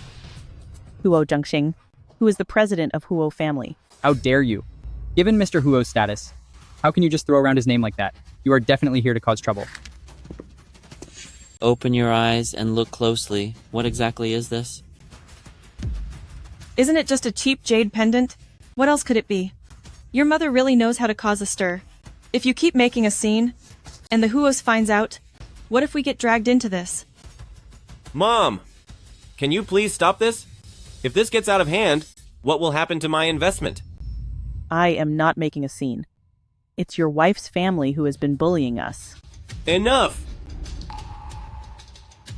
Huo Zhengxing, who is the president of Huo family. How dare you? Given Mr. Huo's status, how can you just throw around his name like that? You are definitely here to cause trouble. Open your eyes and look closely. What exactly is this? Isn't it just a cheap jade pendant? What else could it be? Your mother really knows how to cause a stir. If you keep making a scene, and the Huos finds out, what if we get dragged into this? Mom! Can you please stop this? If this gets out of hand, what will happen to my investment? I am not making a scene. It's your wife's family who has been bullying us. Enough!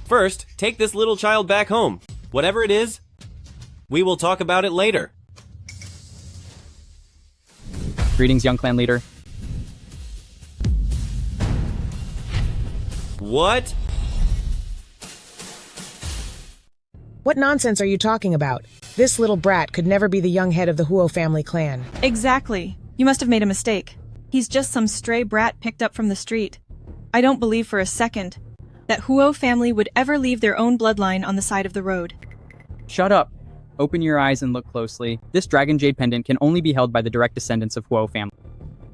First, take this little child back home. Whatever it is, we will talk about it later. Greetings, young clan leader. What? What nonsense are you talking about? This little brat could never be the young head of the Huo family clan. Exactly. You must have made a mistake. He's just some stray brat picked up from the street. I don't believe for a second that Huo family would ever leave their own bloodline on the side of the road. Shut up. Open your eyes and look closely. This dragon jade pendant can only be held by the direct descendants of Huo family.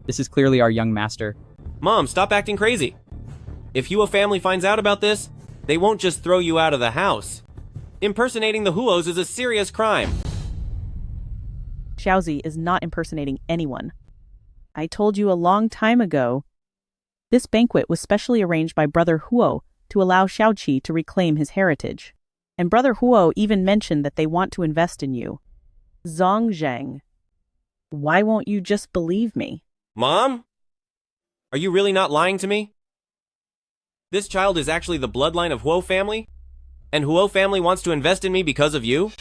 This is clearly our young master. Mom, stop acting crazy. If Huo family finds out about this, they won't just throw you out of the house. Impersonating the Huos is a serious crime. Xiaozi is not impersonating anyone. I told you a long time ago. This banquet was specially arranged by Brother Huo to allow Xiaoqi to reclaim his heritage. And Brother Huo even mentioned that they want to invest in you. Zhongzheng, why won't you just believe me? Mom? Are you really not lying to me? This child is actually the bloodline of Huo family? And Huo family wants to invest in me because of you?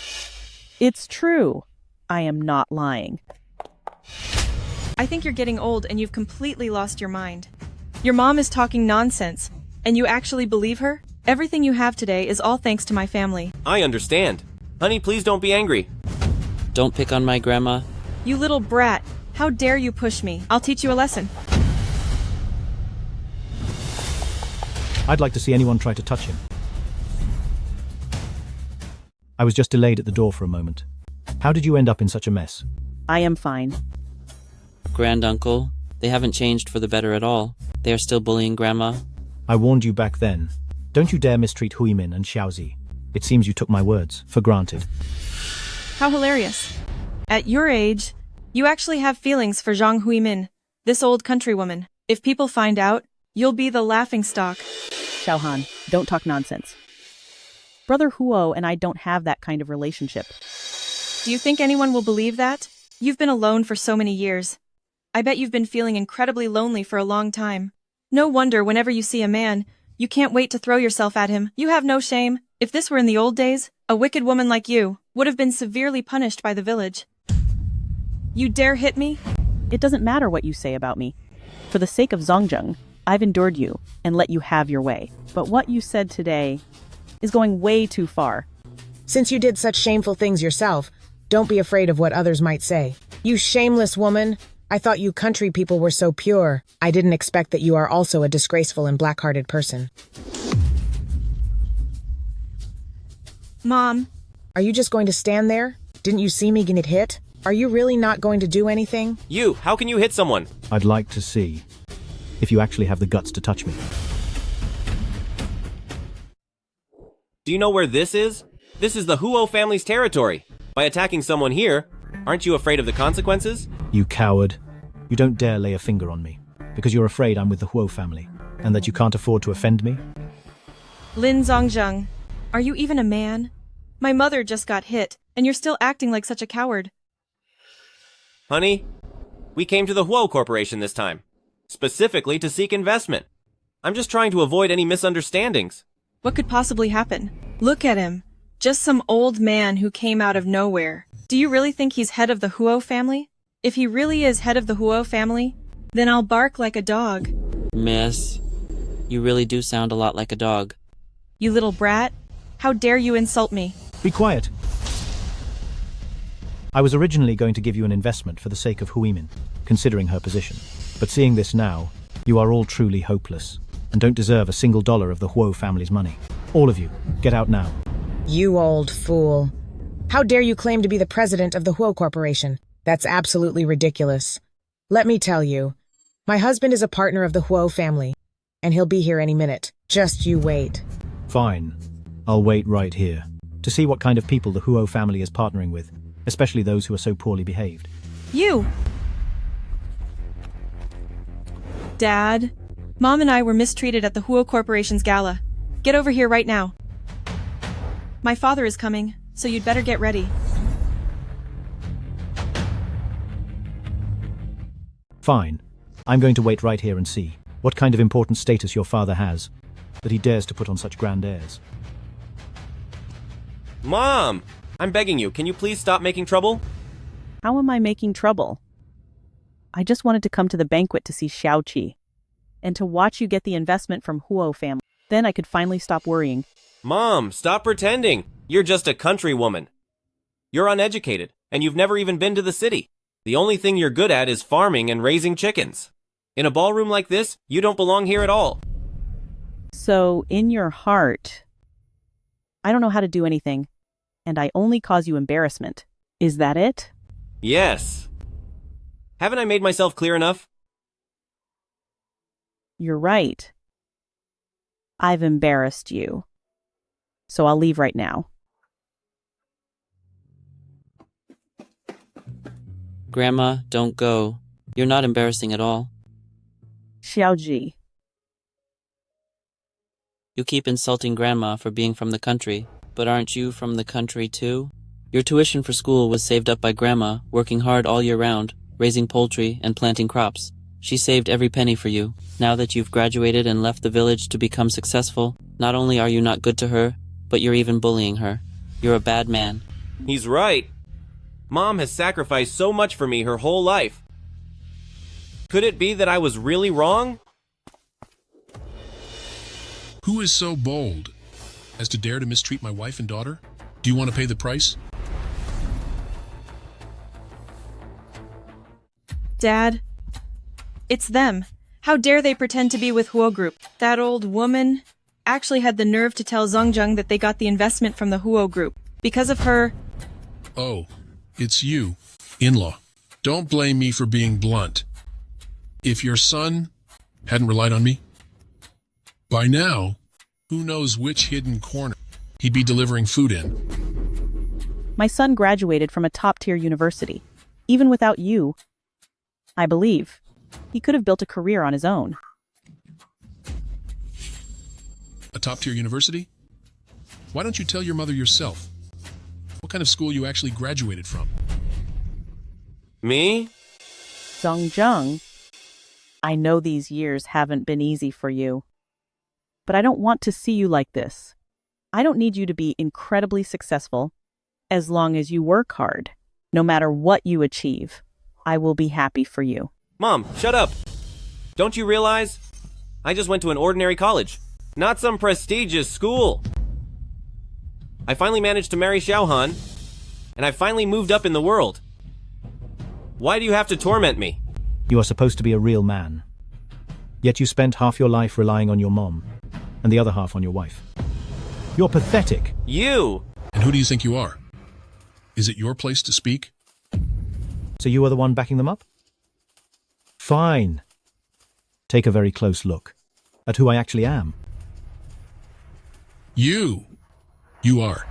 It's true. I am not lying. I think you're getting old and you've completely lost your mind. Your mom is talking nonsense, and you actually believe her? Everything you have today is all thanks to my family. I understand. Honey, please don't be angry. Don't pick on my grandma. You little brat. How dare you push me? I'll teach you a lesson. I'd like to see anyone try to touch him. I was just delayed at the door for a moment. How did you end up in such a mess? I am fine. Granduncle, they haven't changed for the better at all. They are still bullying Grandma. I warned you back then. Don't you dare mistreat Huimin and Xiaozi. It seems you took my words for granted. How hilarious. At your age, you actually have feelings for Zhang Huimin, this old countrywoman. If people find out, you'll be the laughingstock. Xiaohan, don't talk nonsense. Brother Huo and I don't have that kind of relationship. Do you think anyone will believe that? You've been alone for so many years. I bet you've been feeling incredibly lonely for a long time. No wonder whenever you see a man, you can't wait to throw yourself at him. You have no shame. If this were in the old days, a wicked woman like you would have been severely punished by the village. You dare hit me? It doesn't matter what you say about me. For the sake of Zhongzheng, I've endured you and let you have your way. But what you said today is going way too far. Since you did such shameful things yourself, don't be afraid of what others might say. You shameless woman! I thought you country people were so pure. I didn't expect that you are also a disgraceful and black-hearted person. Mom. Are you just going to stand there? Didn't you see me get hit? Are you really not going to do anything? You, how can you hit someone? I'd like to see if you actually have the guts to touch me. Do you know where this is? This is the Huo family's territory. By attacking someone here, aren't you afraid of the consequences? You coward. You don't dare lay a finger on me, because you're afraid I'm with the Huo family, and that you can't afford to offend me? Lin Zhongzheng, are you even a man? My mother just got hit, and you're still acting like such a coward. Honey, we came to the Huo Corporation this time, specifically to seek investment. I'm just trying to avoid any misunderstandings. What could possibly happen? Look at him. Just some old man who came out of nowhere. Do you really think he's head of the Huo family? If he really is head of the Huo family, then I'll bark like a dog. Miss, you really do sound a lot like a dog. You little brat. How dare you insult me? Be quiet. I was originally going to give you an investment for the sake of Huimin, considering her position. But seeing this now, you are all truly hopeless, and don't deserve a single dollar of the Huo family's money. All of you, get out now. You old fool. How dare you claim to be the president of the Huo Corporation? That's absolutely ridiculous. Let me tell you, my husband is a partner of the Huo family, and he'll be here any minute. Just you wait. Fine. I'll wait right here, to see what kind of people the Huo family is partnering with, especially those who are so poorly behaved. You! Dad, Mom and I were mistreated at the Huo Corporation's gala. Get over here right now. My father is coming, so you'd better get ready. Fine. I'm going to wait right here and see what kind of important status your father has, that he dares to put on such grand airs. Mom! I'm begging you, can you please stop making trouble? How am I making trouble? I just wanted to come to the banquet to see Xiaoqi, and to watch you get the investment from Huo family. Then I could finally stop worrying. Mom, stop pretending! You're just a country woman. You're uneducated, and you've never even been to the city. The only thing you're good at is farming and raising chickens. In a ballroom like this, you don't belong here at all. So, in your heart, I don't know how to do anything, and I only cause you embarrassment. Is that it? Yes. Haven't I made myself clear enough? You're right. I've embarrassed you. So I'll leave right now. Grandma, don't go. You're not embarrassing at all. Xiaoji. You keep insulting Grandma for being from the country, but aren't you from the country too? Your tuition for school was saved up by Grandma, working hard all year round, raising poultry and planting crops. She saved every penny for you. Now that you've graduated and left the village to become successful, not only are you not good to her, but you're even bullying her. You're a bad man. He's right. Mom has sacrificed so much for me her whole life. Could it be that I was really wrong? Who is so bold as to dare to mistreat my wife and daughter? Do you want to pay the price? Dad, it's them. How dare they pretend to be with Huo Group? That old woman actually had the nerve to tell Zhongjung that they got the investment from the Huo Group. Because of her... Oh, it's you, in-law. Don't blame me for being blunt. If your son hadn't relied on me, by now, who knows which hidden corner he'd be delivering food in. My son graduated from a top-tier university. Even without you, I believe, he could have built a career on his own. A top-tier university? Why don't you tell your mother yourself? What kind of school you actually graduated from? Me? Zhongjung, I know these years haven't been easy for you, but I don't want to see you like this. I don't need you to be incredibly successful. As long as you work hard, no matter what you achieve, I will be happy for you. Mom, shut up! Don't you realize? I just went to an ordinary college, not some prestigious school. I finally managed to marry Xiaohan, and I finally moved up in the world. Why do you have to torment me? You are supposed to be a real man. Yet you spent half your life relying on your mom, and the other half on your wife. You're pathetic. You! And who do you think you are? Is it your place to speak? So you are the one backing them up? Fine. Take a very close look at who I actually am. You are.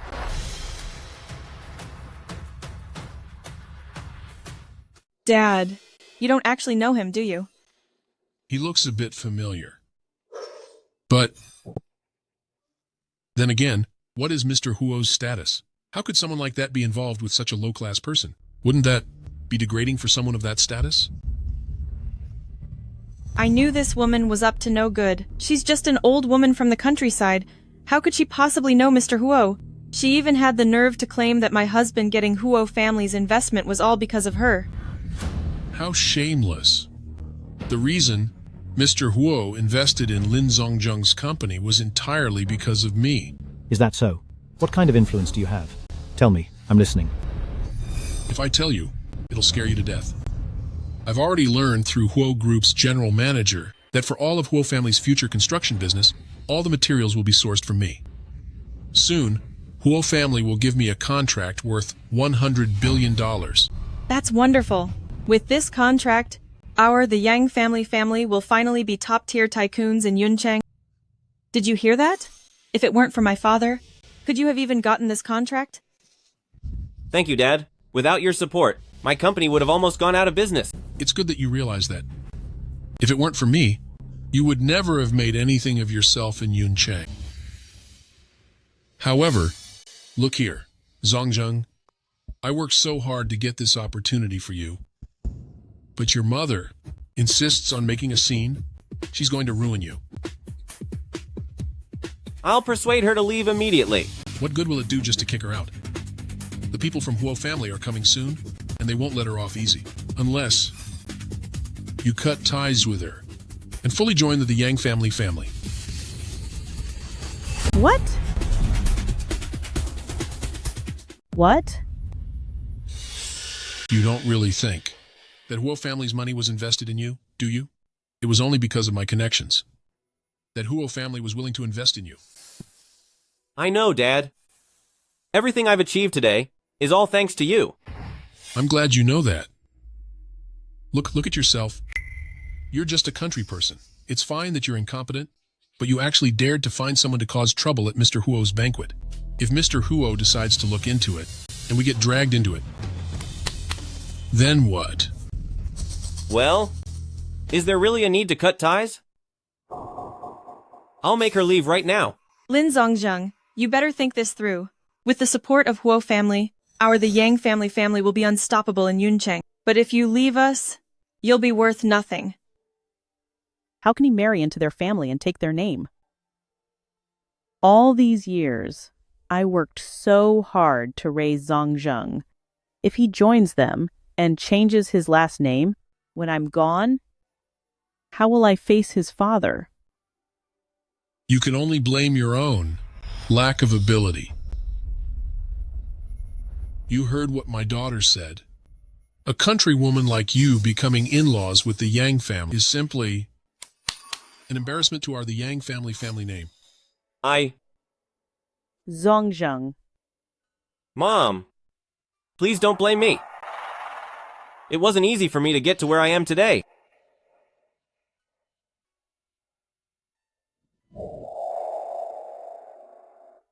Dad, you don't actually know him, do you? He looks a bit familiar. But then again, what is Mr. Huo's status? How could someone like that be involved with such a low-class person? Wouldn't that be degrading for someone of that status? I knew this woman was up to no good. She's just an old woman from the countryside. How could she possibly know Mr. Huo? She even had the nerve to claim that my husband getting Huo family's investment was all because of her. How shameless. The reason Mr. Huo invested in Lin Zongjung's company was entirely because of me. Is that so? What kind of influence do you have? Tell me, I'm listening. If I tell you, it'll scare you to death. I've already learned through Huo Group's general manager that for all of Huo family's future construction business, all the materials will be sourced from me. Soon, Huo family will give me a contract worth $100 billion. That's wonderful. With this contract, the Yang family will finally be top-tier tycoons in Yuncheng. Did you hear that? If it weren't for my father, could you have even gotten this contract? Thank you, Dad. Without your support, my company would have almost gone out of business. It's good that you realize that. If it weren't for me, you would never have made anything of yourself in Yuncheng. However, look here, Zongjung. I worked so hard to get this opportunity for you. But your mother insists on making a scene. She's going to ruin you. I'll persuade her to leave immediately. What good will it do just to kick her out? The people from Huo family are coming soon, and they won't let her off easy. Unless you cut ties with her and fully join the Yang family. What? What? You don't really think that Huo family's money was invested in you, do you? It was only because of my connections that Huo family was willing to invest in you. I know, Dad. Everything I've achieved today is all thanks to you. I'm glad you know that. Look at yourself. You're just a country person. It's fine that you're incompetent, but you actually dared to find someone to cause trouble at Mr. Huo's banquet. If Mr. Huo decides to look into it, and we get dragged into it, then what? Well, is there really a need to cut ties? I'll make her leave right now. Lin Zongjung, you better think this through. With the support of Huo family, the Yang family will be unstoppable in Yuncheng. But if you leave us, you'll be worth nothing. How can he marry into their family and take their name? All these years, I worked so hard to raise Zongjung. If he joins them and changes his last name when I'm gone, how will I face his father? You can only blame your own lack of ability. You heard what my daughter said. A countrywoman like you becoming in-laws with the Yang family is simply an embarrassment to the Yang family name. Zongjung. Mom, please don't blame me. It wasn't easy for me to get to where I am today.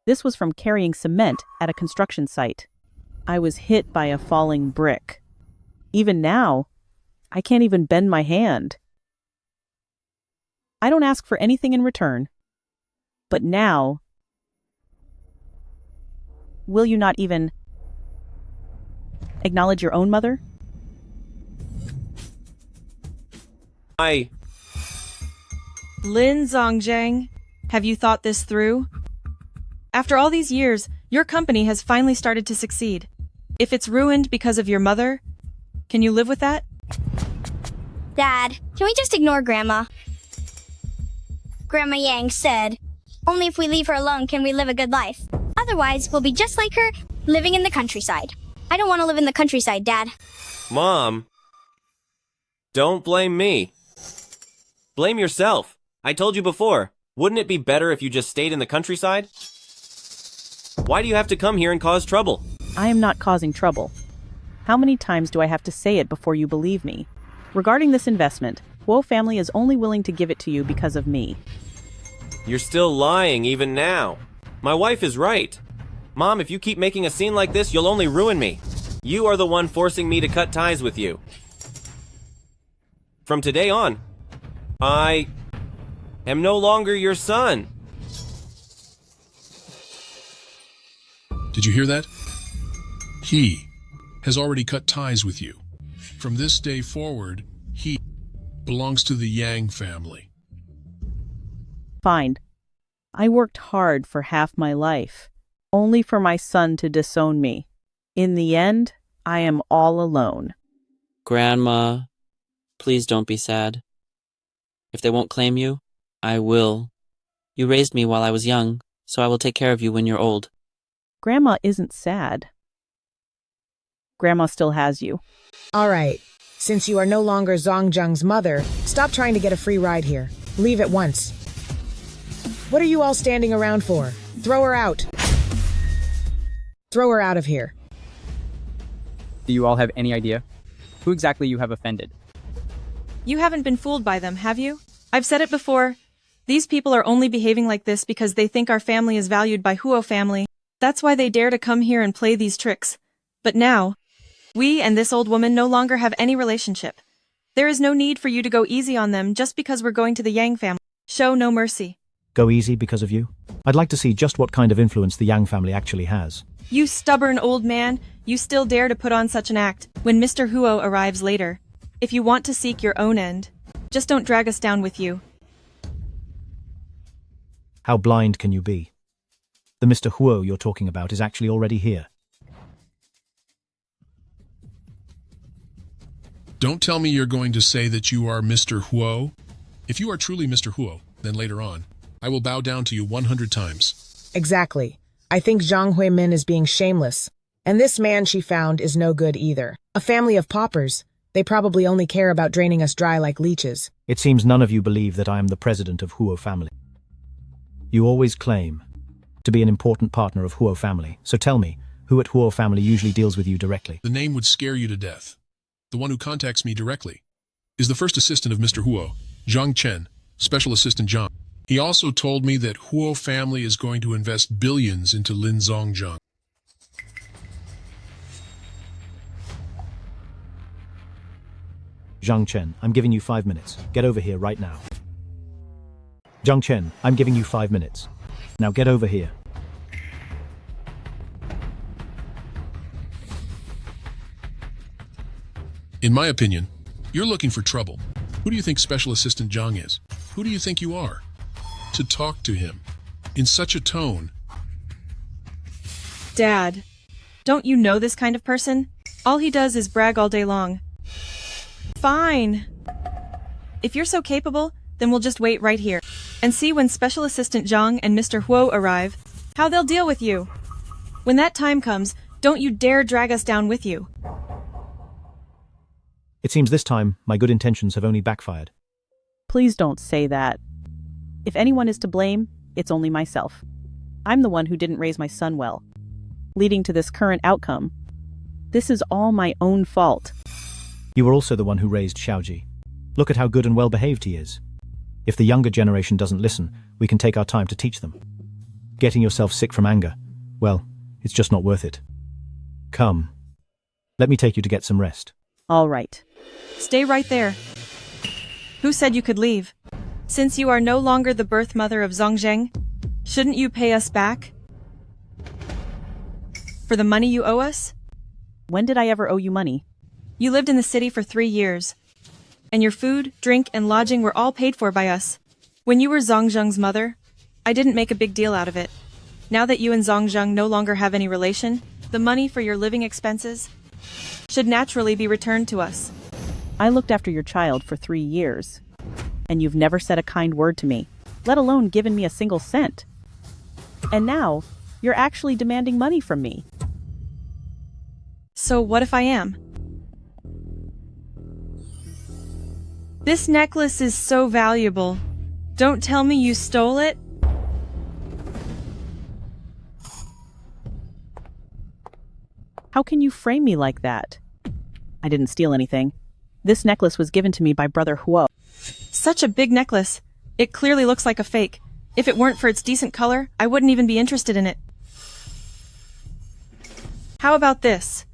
This was from carrying cement at a construction site. I was hit by a falling brick. Even now, I can't even bend my hand. I don't ask for anything in return. But now, will you not even acknowledge your own mother? Lin Zongjang, have you thought this through? After all these years, your company has finally started to succeed. If it's ruined because of your mother, can you live with that? Dad, can we just ignore Grandma? Grandma Yang said, only if we leave her alone can we live a good life. Otherwise, we'll be just like her, living in the countryside. I don't want to live in the countryside, Dad. Mom, don't blame me. Blame yourself. I told you before, wouldn't it be better if you just stayed in the countryside? Why do you have to come here and cause trouble? I am not causing trouble. How many times do I have to say it before you believe me? Regarding this investment, Huo family is only willing to give it to you because of me. You're still lying even now. My wife is right. Mom, if you keep making a scene like this, you'll only ruin me. You are the one forcing me to cut ties with you. From today on, I am no longer your son. Did you hear that? He has already cut ties with you. From this day forward, he belongs to the Yang family. Fine. I worked hard for half my life, only for my son to disown me. In the end, I am all alone. Grandma, Please don't be sad. If they won't claim you, I will. You raised me while I was young, so I will take care of you when you're old. Grandma isn't sad. Grandma still has you. All right. Since you are no longer Zongjung's mother, stop trying to get a free ride here. Leave at once. What are you all standing around for? Throw her out. Throw her out of here. Do you all have any idea who exactly you have offended? You haven't been fooled by them, have you? I've said it before. These people are only behaving like this because they think our family is valued by Huo family. That's why they dare to come here and play these tricks. But now, we and this old woman no longer have any relationship. There is no need for you to go easy on them just because we're going to the Yang family. Show no mercy. Go easy because of you? I'd like to see just what kind of influence the Yang family actually has. You stubborn old man, you still dare to put on such an act when Mr. Huo arrives later. If you want to seek your own end, just don't drag us down with you. How blind can you be? The Mr. Huo you're talking about is actually already here. Don't tell me you're going to say that you are Mr. Huo. If you are truly Mr. Huo, then later on, I will bow down to you 100 times. Exactly. I think Zhang Huimin is being shameless. And this man she found is no good either. A family of paupers. They probably only care about draining us dry like leeches. It seems none of you believe that I am the president of Huo family. You always claim to be an important partner of Huo family. So tell me, who at Huo family usually deals with you directly? The name would scare you to death. The one who contacts me directly is the first assistant of Mr. Huo, Zhang Chen, Special Assistant Zhang. He also told me that Huo family is going to invest billions into Lin Zongjang. Zhang Chen, I'm giving you 5 minutes. Get over here right now. Zhang Chen, I'm giving you 5 minutes. Now get over here. In my opinion, you're looking for trouble. Who do you think Special Assistant Zhang is? Who do you think you are? To talk to him in such a tone. Dad, don't you know this kind of person? All he does is brag all day long. Fine. If you're so capable, then we'll just wait right here and see when Special Assistant Zhang and Mr. Huo arrive, how they'll deal with you. When that time comes, don't you dare drag us down with you. It seems this time, my good intentions have only backfired. Please don't say that. If anyone is to blame, it's only myself. I'm the one who didn't raise my son well, leading to this current outcome. This is all my own fault. You were also the one who raised Xiaoji. Look at how good and well-behaved he is. If the younger generation doesn't listen, we can take our time to teach them. Getting yourself sick from anger, well, it's just not worth it. Come. Let me take you to get some rest. All right. Stay right there. Who said you could leave? Since you are no longer the birth mother of Zongjang, shouldn't you pay us back? For the money you owe us? When did I ever owe you money? You lived in the city for 3 years, and your food, drink, and lodging were all paid for by us. When you were Zongjang's mother, I didn't make a big deal out of it. Now that you and Zongjang no longer have any relation, the money for your living expenses should naturally be returned to us. I looked after your child for 3 years, and you've never said a kind word to me, let alone given me a single cent. And now, you're actually demanding money from me. So what if I am? This necklace is so valuable. Don't tell me you stole it. How can you frame me like that? I didn't steal anything. This necklace was given to me by Brother Huo. Such a big necklace. It clearly looks like a fake. If it weren't for its decent color, I wouldn't even be interested in it. How about this?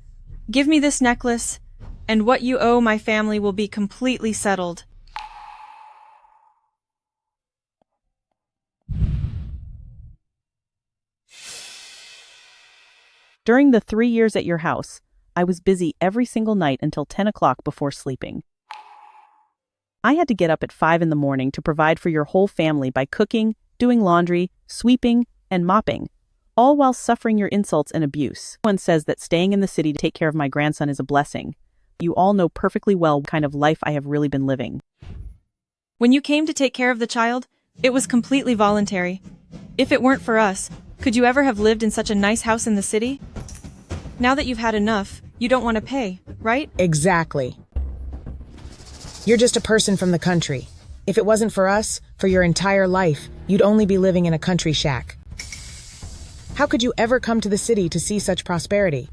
Give me this necklace, and what you owe my family will be completely settled. During the 3 years at your house, I was busy every single night until 10 o'clock before sleeping. I had to get up at 5 in the morning to provide for your whole family by cooking, doing laundry, sweeping, and mopping, all while suffering your insults and abuse. One says that staying in the city to take care of my grandson is a blessing, You all know perfectly well what kind of life I have really been living. When you came to take care of the child, it was completely voluntary. If it weren't for us, could you ever have lived in such a nice house in the city? Now that you've had enough, you don't want to pay, right? Exactly. You're just a person from the country. If it wasn't for us, for your entire life, you'd only be living in a country shack. How could you ever come to the city to see such prosperity?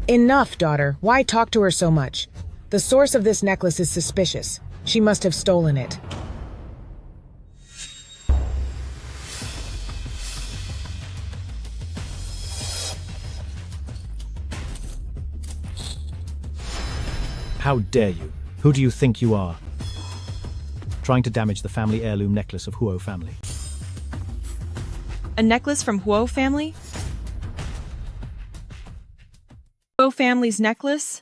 Enough, daughter. Why talk to her so much? The source of this necklace is suspicious. She must have stolen it. How dare you? Who do you think you are? Trying to damage the family heirloom necklace of Huo family. A necklace from Huo family? Huo family's necklace?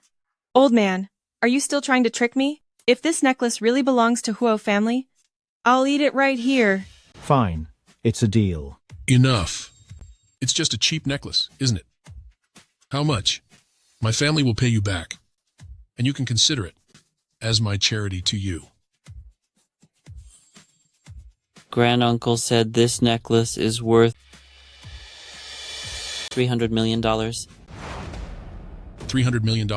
Old man, are you still trying to trick me? If this necklace really belongs to Huo family, I'll eat it right here. Fine. It's a deal. Enough. It's just a cheap necklace, isn't it? How much? My family will pay you back, and you can consider it as my charity to you. Granduncle said this necklace is worth $300 million. $300 million?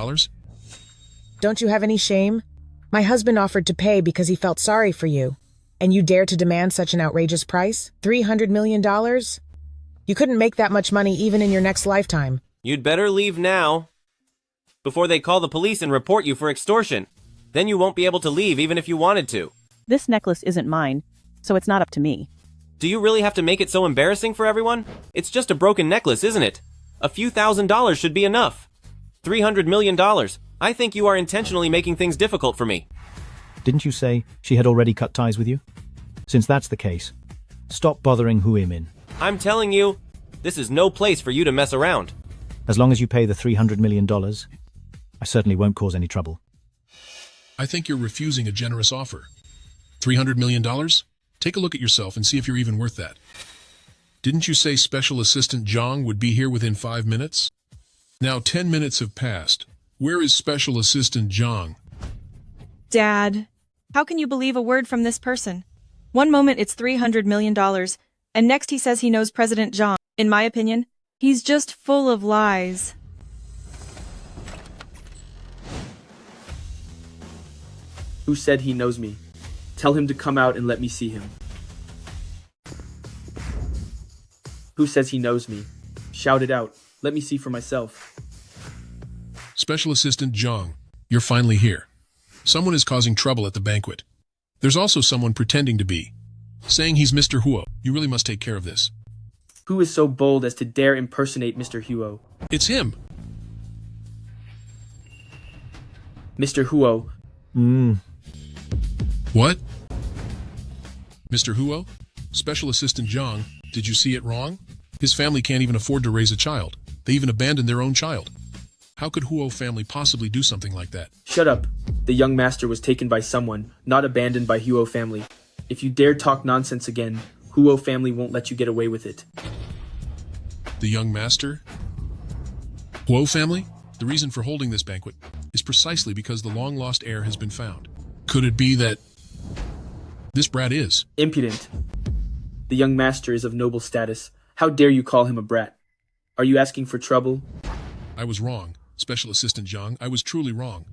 Don't you have any shame? My husband offered to pay because he felt sorry for you. And you dare to demand such an outrageous price? $300 million? You couldn't make that much money even in your next lifetime. You'd better leave now, before they call the police and report you for extortion. Then you won't be able to leave even if you wanted to. This necklace isn't mine, so it's not up to me. Do you really have to make it so embarrassing for everyone? It's just a broken necklace, isn't it? A few $1,000s should be enough. $300 million. I think you are intentionally making things difficult for me. Didn't you say she had already cut ties with you? Since that's the case, stop bothering Huimin. I'm telling you, this is no place for you to mess around. As long as you pay the $300 million, I certainly won't cause any trouble. I think you're refusing a generous offer. $300 million? Take a look at yourself and see if you're even worth that. Didn't you say Special Assistant Zhang would be here within 5 minutes? Now 10 minutes have passed. Where is Special Assistant Zhang? Dad, how can you believe a word from this person? One moment it's $300 million, and next he says he knows President Zhang. In my opinion, he's just full of lies. Who said he knows me? Tell him to come out and let me see him. Who says he knows me? Shout it out. Let me see for myself. Special Assistant Zhang, you're finally here. Someone is causing trouble at the banquet. There's also someone pretending to be, saying he's Mr. Huo. You really must take care of this. Who is so bold as to dare impersonate Mr. Huo? It's him. Mr. Huo. What? Mr. Huo? Special Assistant Zhang, did you see it wrong? His family can't even afford to raise a child. They even abandoned their own child. How could Huo family possibly do something like that? Shut up. The young master was taken by someone, not abandoned by Huo family. If you dare talk nonsense again, Huo family won't let you get away with it. The young master? Huo family? The reason for holding this banquet is precisely because the long-lost heir has been found. Could it be that this brat is impudent? The young master is of noble status. How dare you call him a brat? Are you asking for trouble? I was wrong, Special Assistant Zhang. I was truly wrong.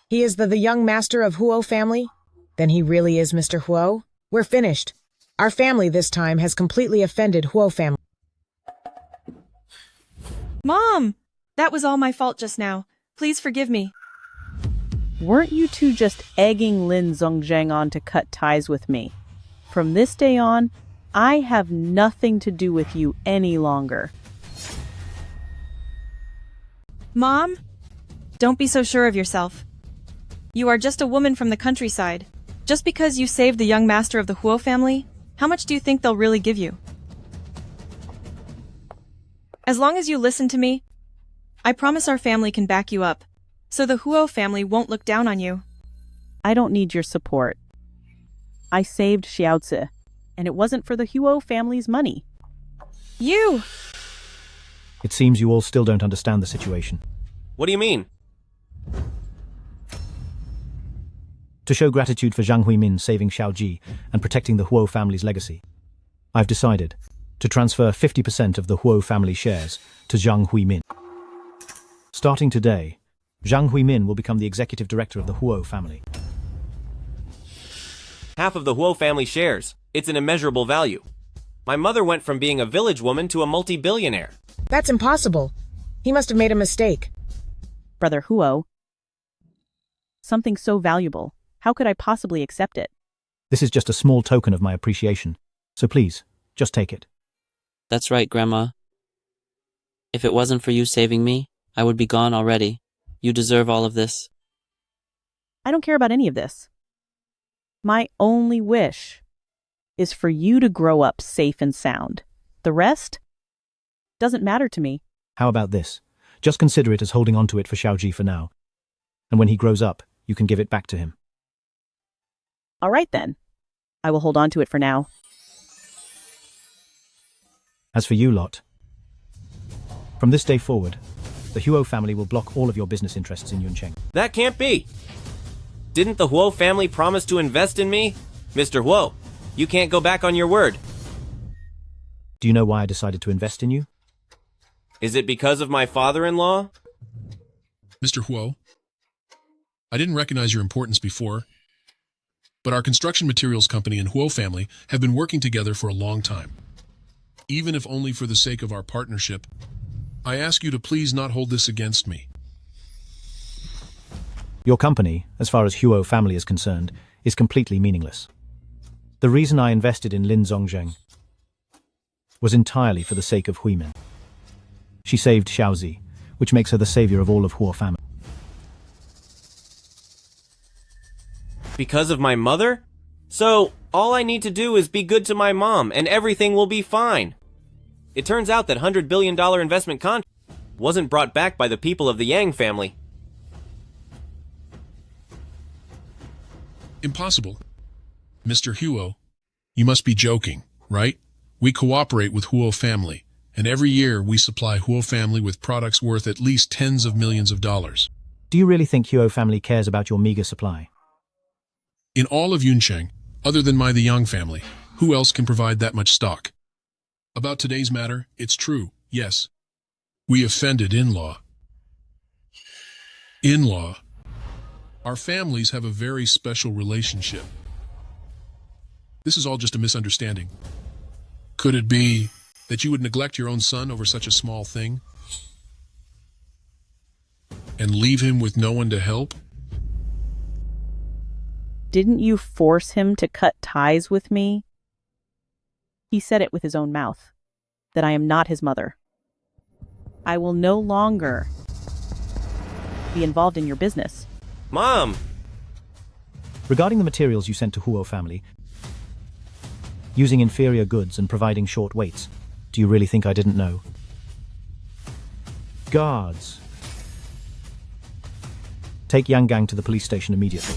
He is the young master of Huo family? Then he really is Mr. Huo? We're finished. Our family this time has completely offended Huo family. Mom! That was all my fault just now. Please forgive me. Weren't you two just egging Lin Zhongzheng on to cut ties with me? From this day on, I have nothing to do with you any longer. Mom? Don't be so sure of yourself. You are just a woman from the countryside. Just because you saved the young master of the Huo family, how much do you think they'll really give you? As long as you listen to me, I promise our family can back you up, so the Huo family won't look down on you. I don't need your support. I saved Xiaozi, and it wasn't for the Huo family's money. You! It seems you all still don't understand the situation. What do you mean? To show gratitude for Zhang Huimin saving Xiaoji and protecting the Huo family's legacy, I've decided to transfer 50% of the Huo family shares to Zhang Huimin. Starting today, Zhang Huimin will become the executive director of the Huo family. Half of the Huo family shares. It's an immeasurable value. My mother went from being a village woman to a multi-billionaire. That's impossible. He must have made a mistake. Brother Huo, something so valuable. How could I possibly accept it? This is just a small token of my appreciation, so please, just take it. That's right, Grandma. If it wasn't for you saving me, I would be gone already. You deserve all of this. I don't care about any of this. My only wish is for you to grow up safe and sound. The rest doesn't matter to me. How about this? Just consider it as holding on to it for Xiaoji for now. And when he grows up, you can give it back to him. All right then. I will hold on to it for now. As for you lot, from this day forward, the Huo family will block all of your business interests in Yuncheng. That can't be. Didn't the Huo family promise to invest in me? Mr. Huo, you can't go back on your word. Do you know why I decided to invest in you? Is it because of my father-in-law? Mr. Huo, I didn't recognize your importance before, but our construction materials company and Huo family have been working together for a long time. Even if only for the sake of our partnership, I ask you to please not hold this against me. Your company, as far as Huo family is concerned, is completely meaningless. The reason I invested in Lin Zhongzheng was entirely for the sake of Huimin. She saved Xiaozi, which makes her the savior of all of Huo family. Because of my mother? So, all I need to do is be good to my mom, and everything will be fine. It turns out that $100 billion investment contract wasn't brought back by the people of the Yang family. Impossible. Mr. Huo, you must be joking, right? We cooperate with Huo family, and every year we supply Huo family with products worth at least tens of millions of dollars. Do you really think Huo family cares about your meager supply? In all of Yuncheng, other than the Yang family, who else can provide that much stock? About today's matter, it's true, yes. We offended in-law. In-law. Our families have a very special relationship. This is all just a misunderstanding. Could it be that you would neglect your own son over such a small thing? And leave him with no one to help? Didn't you force him to cut ties with me? He said it with his own mouth, that I am not his mother. I will no longer be involved in your business. Mom! Regarding the materials you sent to Huo family, using inferior goods and providing short waits, do you really think I didn't know? Guards! Take Yang Gang to the police station immediately.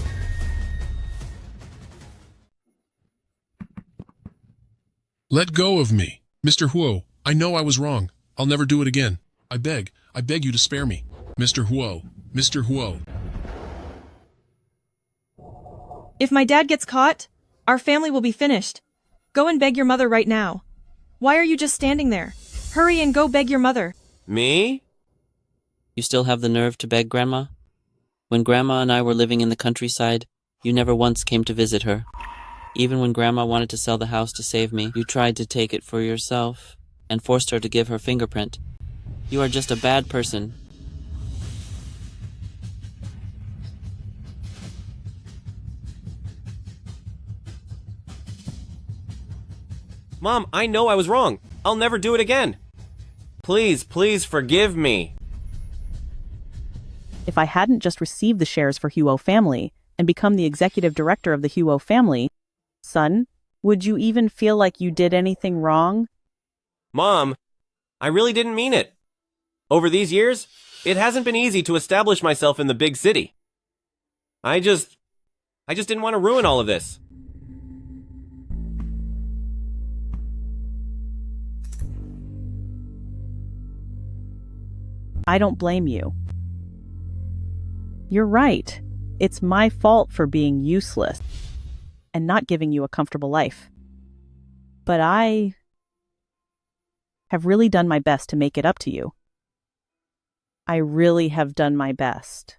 Let go of me. Mr. Huo, I know I was wrong. I'll never do it again. I beg you to spare me. Mr. Huo, Mr. Huo. If my dad gets caught, our family will be finished. Go and beg your mother right now. Why are you just standing there? Hurry and go beg your mother. Me? You still have the nerve to beg, Grandma? When Grandma and I were living in the countryside, you never once came to visit her. Even when Grandma wanted to sell the house to save me, you tried to take it for yourself and forced her to give her fingerprint. You are just a bad person. Mom, I know I was wrong. I'll never do it again. Please, please forgive me. If I hadn't just received the shares for Huo family and become the executive director of the Huo family, son, would you even feel like you did anything wrong? Mom, I really didn't mean it. Over these years, it hasn't been easy to establish myself in the big city. I just didn't want to ruin all of this. I don't blame you. You're right. It's my fault for being useless and not giving you a comfortable life. But I have really done my best to make it up to you. I really have done my best.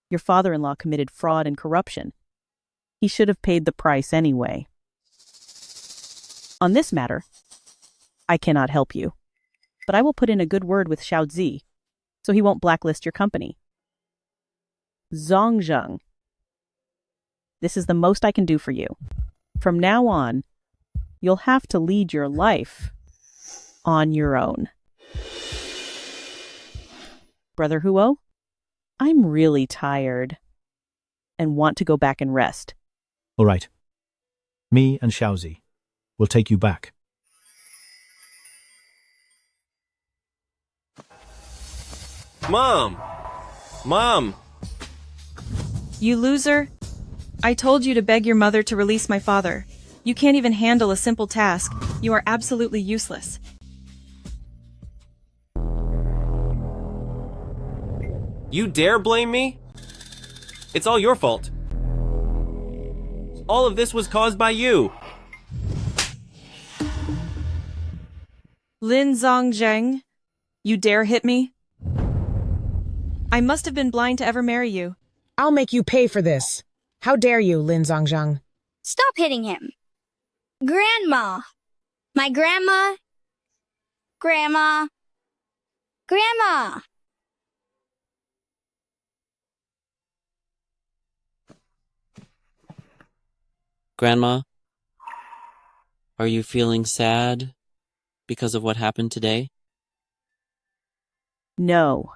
Your father-in-law committed fraud and corruption. He should have paid the price anyway. On this matter, I cannot help you, but I will put in a good word with Xiaozi, so he won't blacklist your company. Zhongzheng, this is the most I can do for you. From now on, you'll have to lead your life on your own. Brother Huo, I'm really tired and want to go back and rest. All right. Me and Xiaozi will take you back. Mom! Mom! You loser. I told you to beg your mother to release my father. You can't even handle a simple task. You are absolutely useless. You dare blame me? It's all your fault. All of this was caused by you. Lin Zhongzheng, you dare hit me? I must have been blind to ever marry you. I'll make you pay for this. How dare you, Lin Zhongzheng? Stop hitting him. Grandma. My grandma. Grandma. Grandma. Grandma, are you feeling sad because of what happened today? No,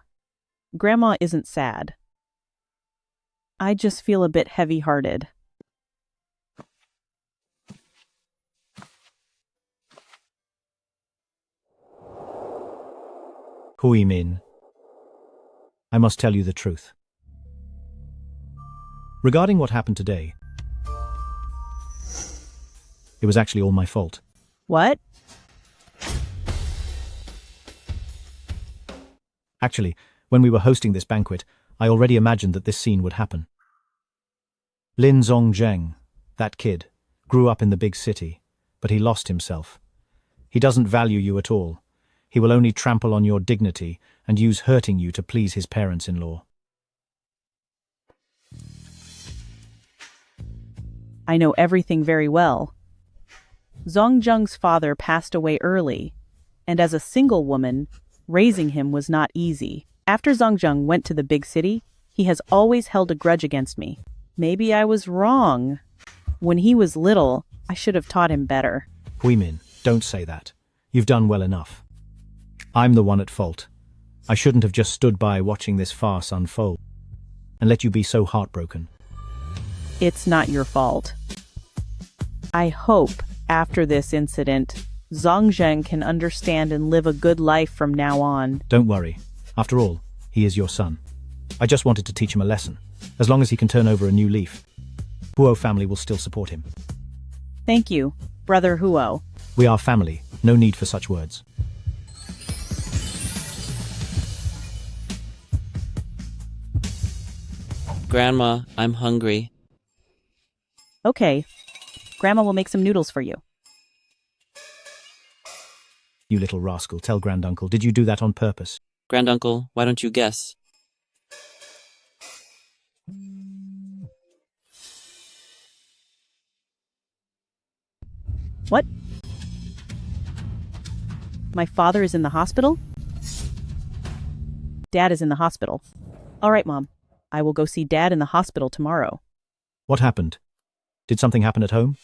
Grandma isn't sad. I just feel a bit heavy-hearted. Hui Min, I must tell you the truth. Regarding what happened today, it was actually all my fault. What? Actually, when we were hosting this banquet, I already imagined that this scene would happen. Lin Zhongzheng, that kid, grew up in the big city, but he lost himself. He doesn't value you at all. He will only trample on your dignity and use hurting you to please his parents-in-law. I know everything very well. Zhongzheng's father passed away early, and as a single woman, raising him was not easy. After Zhongzheng went to the big city, he has always held a grudge against me. Maybe I was wrong. When he was little, I should have taught him better. Huimin, don't say that. You've done well enough. I'm the one at fault. I shouldn't have just stood by watching this farce unfold and let you be so heartbroken. It's not your fault. I hope, after this incident, Zhongzheng can understand and live a good life from now on. Don't worry. After all, he is your son. I just wanted to teach him a lesson. As long as he can turn over a new leaf, Huo family will still support him. Thank you, Brother Huo. We are family. No need for such words. Grandma, I'm hungry. Okay. Grandma will make some noodles for you. You little rascal, tell Granduncle, did you do that on purpose? Granduncle, why don't you guess? What? My father is in the hospital? Dad is in the hospital. All right, Mom. I will go see Dad in the hospital tomorrow. What happened? Did something happen at home?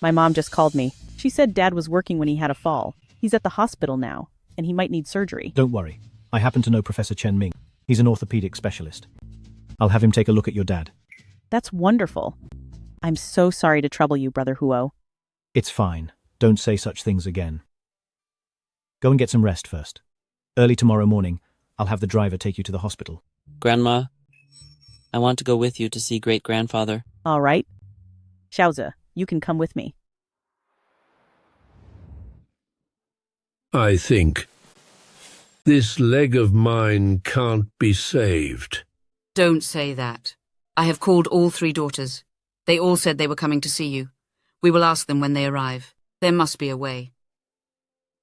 My mom just called me. She said Dad was working when he had a fall. He's at the hospital now, and he might need surgery. Don't worry. I happen to know Professor Chen Ming. He's an orthopedic specialist. I'll have him take a look at your dad. That's wonderful. I'm so sorry to trouble you, Brother Huo. It's fine. Don't say such things again. Go and get some rest first. Early tomorrow morning, I'll have the driver take you to the hospital. Grandma, I want to go with you to see great-grandfather. All right. Xiaozi, you can come with me. I think this leg of mine can't be saved. Don't say that. I have called all 3 daughters. They all said they were coming to see you. We will ask them when they arrive. There must be a way.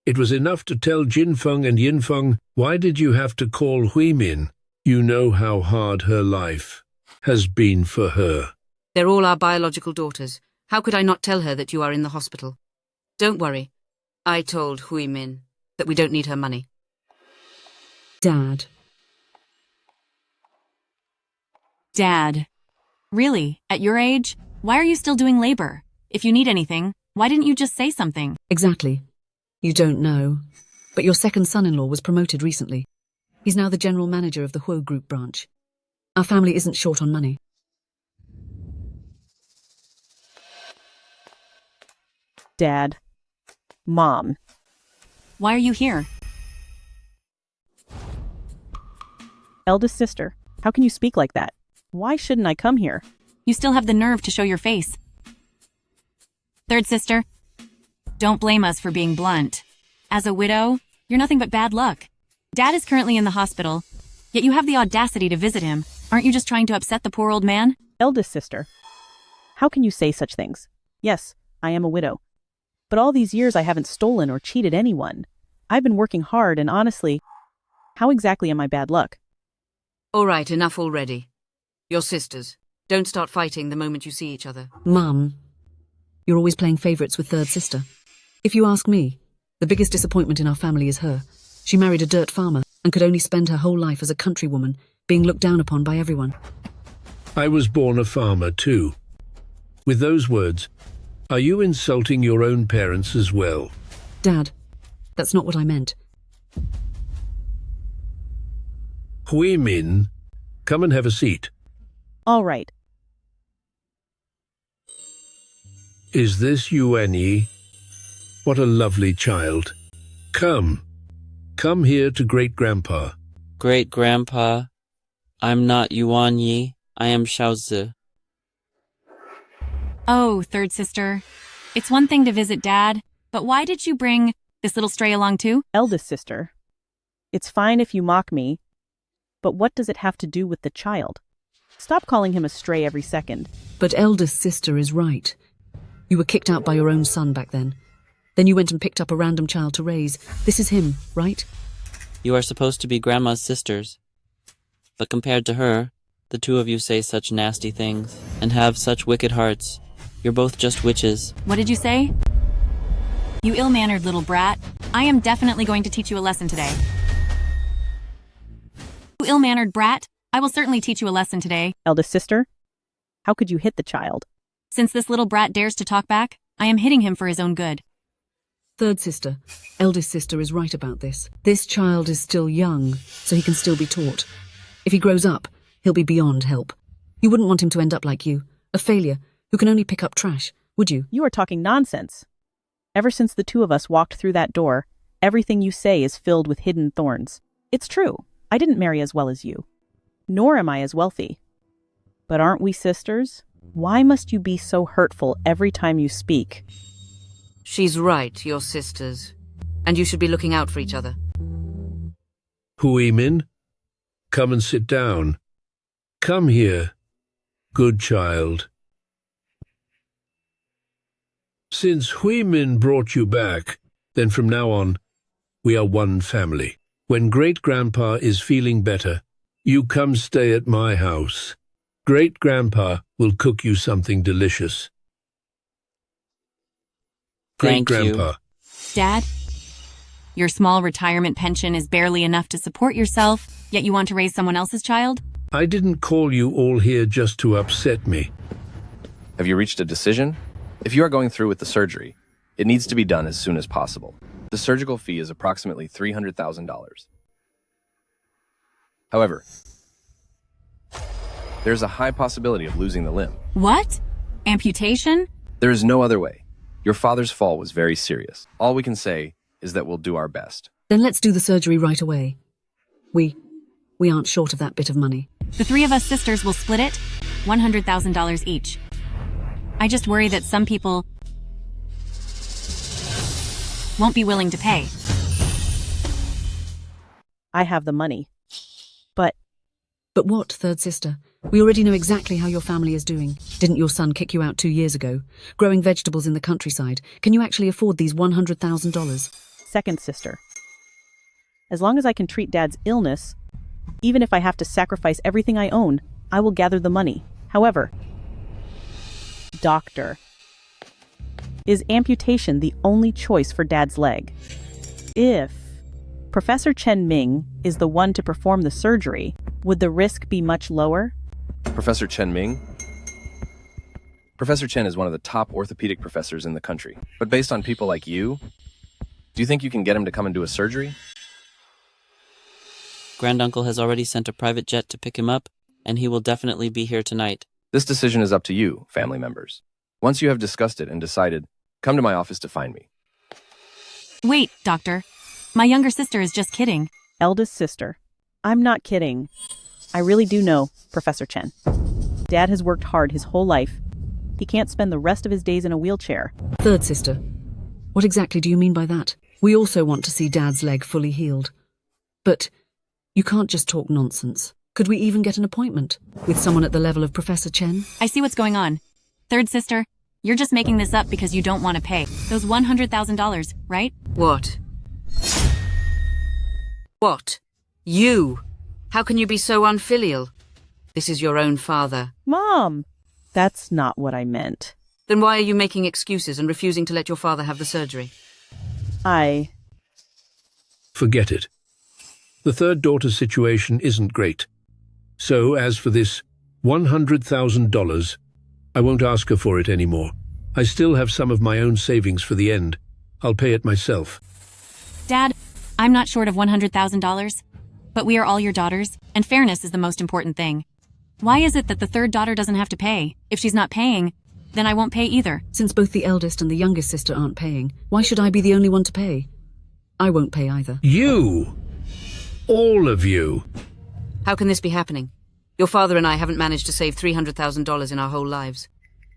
It was enough to tell Jinfeng and Yinfeng, why did you have to call Huimin? You know how hard her life has been for her. They're all our biological daughters. How could I not tell her that you are in the hospital? Don't worry. I told Huimin that we don't need her money. Dad. Dad. Really? At your age? Why are you still doing labor? If you need anything, why didn't you just say something? Exactly. You don't know. But your second son-in-law was promoted recently. He's now the general manager of the Huo Group branch. Our family isn't short on money. Dad. Mom. Why are you here? Eldest sister, how can you speak like that? Why shouldn't I come here? You still have the nerve to show your face. Third sister, don't blame us for being blunt. As a widow, you're nothing but bad luck. Dad is currently in the hospital, yet you have the audacity to visit him. Aren't you just trying to upset the poor old man? Eldest sister, how can you say such things? Yes, I am a widow. But all these years I haven't stolen or cheated anyone. I've been working hard and honestly, how exactly am I bad luck? All right, enough already. You're sisters. Don't start fighting the moment you see each other. Mum, you're always playing favourites with third sister. If you ask me, the biggest disappointment in our family is her. She married a dirt farmer and could only spend her whole life as a countrywoman, being looked down upon by everyone. I was born a farmer too. With those words, are you insulting your own parents as well? Dad, that's not what I meant. Huimin, come and have a seat. All right. Is this Yuanyi? What a lovely child. Come here to Great-Grandpa. Great-Grandpa, I'm not Yuanyi, I am Xiaozi. Oh, third sister. It's one thing to visit Dad, but why did you bring this little stray along too? Eldest sister, it's fine if you mock me, but what does it have to do with the child? Stop calling him a stray every second. But eldest sister is right. You were kicked out by your own son back then. Then you went and picked up a random child to raise. This is him, right? You are supposed to be Grandma's sisters. But compared to her, the two of you say such nasty things, and have such wicked hearts. You're both just witches. What did you say? You ill-mannered little brat. I am definitely going to teach you a lesson today. You ill-mannered brat. I will certainly teach you a lesson today. Eldest sister, how could you hit the child? Since this little brat dares to talk back, I am hitting him for his own good. Third sister, eldest sister is right about this. This child is still young, so he can still be taught. If he grows up, he'll be beyond help. You wouldn't want him to end up like you, a failure who can only pick up trash, would you? You are talking nonsense. Ever since the two of us walked through that door, everything you say is filled with hidden thorns. It's true, I didn't marry as well as you. Nor am I as wealthy. But aren't we sisters? Why must you be so hurtful every time you speak? She's right, you're sisters. And you should be looking out for each other. Huimin, come and sit down. Come here, good child. Since Huimin brought you back, then from now on, we are one family. When Great-Grandpa is feeling better, you come stay at my house. Great-Grandpa will cook you something delicious. Thank you. Great-Grandpa. Dad, your small retirement pension is barely enough to support yourself, yet you want to raise someone else's child? I didn't call you all here just to upset me. Have you reached a decision? If you are going through with the surgery, it needs to be done as soon as possible. The surgical fee is approximately $300,000. However, there's a high possibility of losing the limb. What? Amputation? There is no other way. Your father's fall was very serious. All we can say is that we'll do our best. Then let's do the surgery right away. We aren't short of that bit of money. The 3 of us sisters will split it, $100,000 each. I just worry that some people won't be willing to pay. I have the money. But what, third sister? We already know exactly how your family is doing. Didn't your son kick you out 2 years ago? Growing vegetables in the countryside. Can you actually afford these $100,000? second sister. As long as I can treat Dad's illness, even if I have to sacrifice everything I own, I will gather the money. However, doctor, is amputation the only choice for Dad's leg? If Professor Chen Ming is the one to perform the surgery, would the risk be much lower? Professor Chen Ming? Professor Chen is one of the top orthopedic professors in the country. But based on people like you, do you think you can get him to come and do a surgery? Granduncle has already sent a private jet to pick him up, and he will definitely be here tonight. This decision is up to you, family members. Once you have discussed it and decided, come to my office to find me. Wait, doctor. My younger sister is just kidding. Eldest sister. I'm not kidding. I really do know, Professor Chen. Dad has worked hard his whole life. He can't spend the rest of his days in a wheelchair. Third sister, what exactly do you mean by that? We also want to see Dad's leg fully healed. But you can't just talk nonsense. Could we even get an appointment with someone at the level of Professor Chen? I see what's going on. Third sister, you're just making this up because you don't want to pay those $100,000, right? What? What? You? How can you be so unfilial? This is your own father. Mom! That's not what I meant. Then why are you making excuses and refusing to let your father have the surgery? Forget it. The third daughter's situation isn't great. So, as for this $100,000, I won't ask her for it anymore. I still have some of my own savings for the end. I'll pay it myself. Dad, I'm not short of $100,000, but we are all your daughters, and fairness is the most important thing. Why is it that the third daughter doesn't have to pay? If she's not paying, then I won't pay either. Since both the eldest and the youngest sister aren't paying, why should I be the only one to pay? I won't pay either. You! All of you! How can this be happening? Your father and I haven't managed to save $300,000 in our whole lives.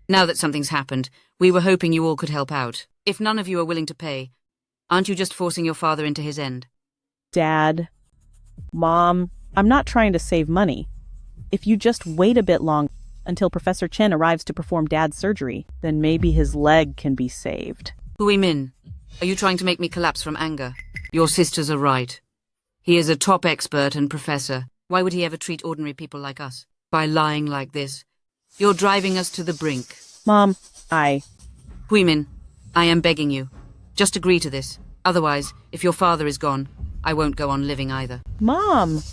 Now that something's happened, we were hoping you all could help out. If none of you are willing to pay, aren't you just forcing your father into his end? Dad, Mom, I'm not trying to save money. If you just wait a bit long until Professor Chen arrives to perform Dad's surgery, then maybe his leg can be saved. Hui Min, are you trying to make me collapse from anger? Your sisters are right. He is a top expert and professor. Why would he ever treat ordinary people like us? By lying like this? You're driving us to the brink. Mom, Hui Min, I am begging you. Just agree to this. Otherwise, if your father is gone, I won't go on living either. Mom!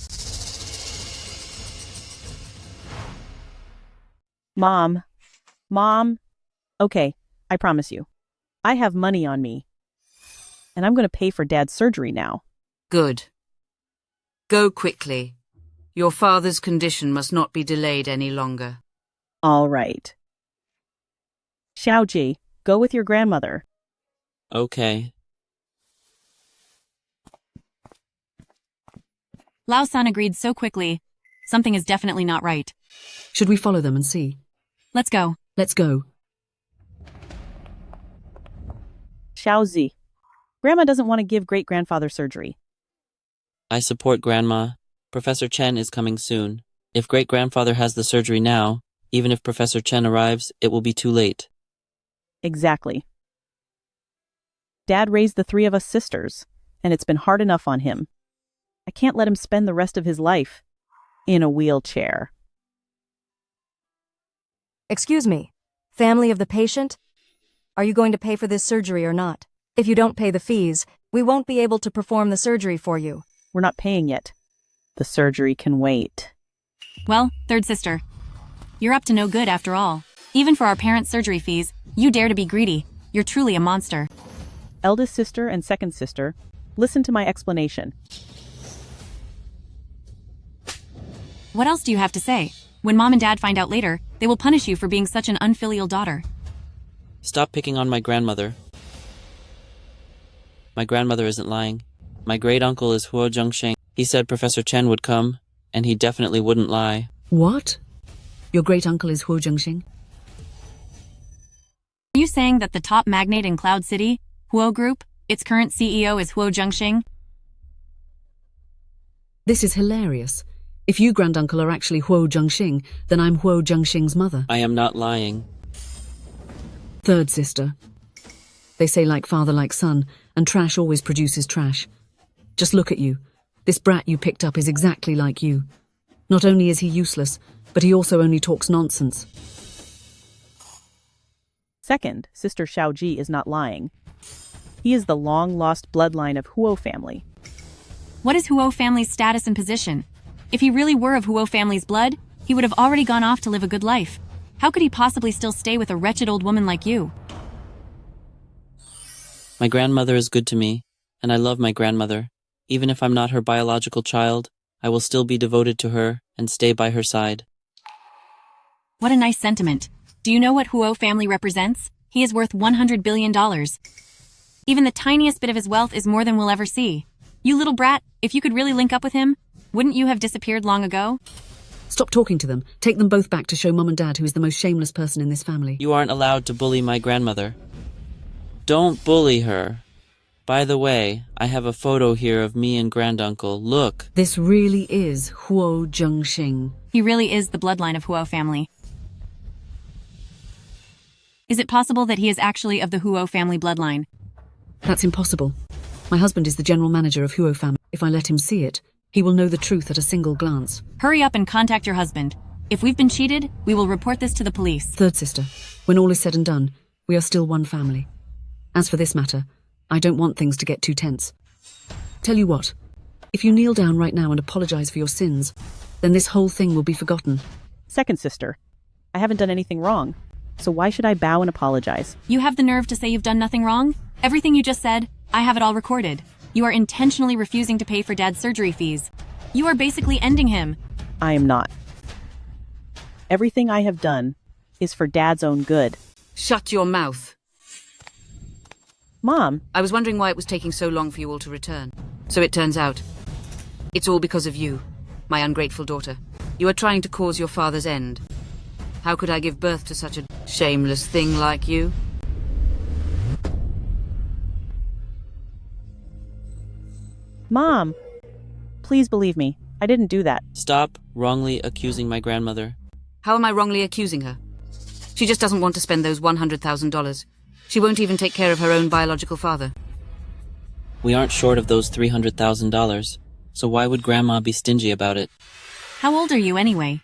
Mom. Okay, I promise you. I have money on me. And I'm going to pay for Dad's surgery now. Good. Go quickly. Your father's condition must not be delayed any longer. All right. Xiaoji, go with your grandmother. Okay. Lao San agreed so quickly. Something is definitely not right. Should we follow them and see? Let's go. Let's go. Xiaozi, Grandma doesn't want to give great-grandfather surgery. I support Grandma. Professor Chen is coming soon. If great-grandfather has the surgery now, even if Professor Chen arrives, it will be too late. Exactly. Dad raised the three of us sisters, and it's been hard enough on him. I can't let him spend the rest of his life in a wheelchair. Excuse me, family of the patient? Are you going to pay for this surgery or not? If you don't pay the fees, we won't be able to perform the surgery for you. We're not paying yet. The surgery can wait. Well, third sister, you're up to no good after all. Even for our parents' surgery fees, you dare to be greedy. You're truly a monster. Eldest sister and second sister, listen to my explanation. What else do you have to say? When Mom and Dad find out later, they will punish you for being such an unfilial daughter. Stop picking on my grandmother. My grandmother isn't lying. My great-uncle is Huo Zhengsheng. He said Professor Chen would come, and he definitely wouldn't lie. What? Your great-uncle is Huo Zhengxing? saying that the top magnate in Cloud City, Huo Group, its current CEO is Huo Zhengxing? This is hilarious. If you, granduncle, are actually Huo Zhengxing, then I'm Huo Zhengxing's mother. I am not lying. Third sister. They say like father, like son, and trash always produces trash. Just look at you. This brat you picked up is exactly like you. Not only is he useless, but he also only talks nonsense. Second, Sister Xiaoji is not lying. He is the long-lost bloodline of Huo family. What is Huo family's status and position? If he really were of Huo family's blood, he would have already gone off to live a good life. How could he possibly still stay with a wretched old woman like you? My grandmother is good to me, and I love my grandmother. Even if I'm not her biological child, I will still be devoted to her and stay by her side. What a nice sentiment. Do you know what Huo family represents? He is worth $100 billion. Even the tiniest bit of his wealth is more than we'll ever see. You little brat, if you could really link up with him, wouldn't you have disappeared long ago? Stop talking to them. Take them both back to show Mum and Dad who is the most shameless person in this family. You aren't allowed to bully my grandmother. Don't bully her. By the way, I have a photo here of me and granduncle. Look. This really is Huo Zhengxing. He really is the bloodline of Huo family. Is it possible that he is actually of the Huo family bloodline? That's impossible. My husband is the general manager of Huo family. If I let him see it, he will know the truth at a single glance. Hurry up and contact your husband. If we've been cheated, we will report this to the police. Third sister, when all is said and done, we are still one family. As for this matter, I don't want things to get too tense. Tell you what, if you kneel down right now and apologize for your sins, then this whole thing will be forgotten. Second sister, I haven't done anything wrong, so why should I bow and apologize? You have the nerve to say you've done nothing wrong? Everything you just said, I have it all recorded. You are intentionally refusing to pay for Dad's surgery fees. You are basically ending him. I am not. Everything I have done is for Dad's own good. Shut your mouth. Mom. I was wondering why it was taking so long for you all to return. So it turns out, it's all because of you, my ungrateful daughter. You are trying to cause your father's end. How could I give birth to such a shameless thing like you? Mom, please believe me. I didn't do that. Stop wrongly accusing my grandmother. How am I wrongly accusing her? She just doesn't want to spend those $100,000. She won't even take care of her own biological father. We aren't short of those $300,000, so why would Grandma be stingy about it? How old are you anyway?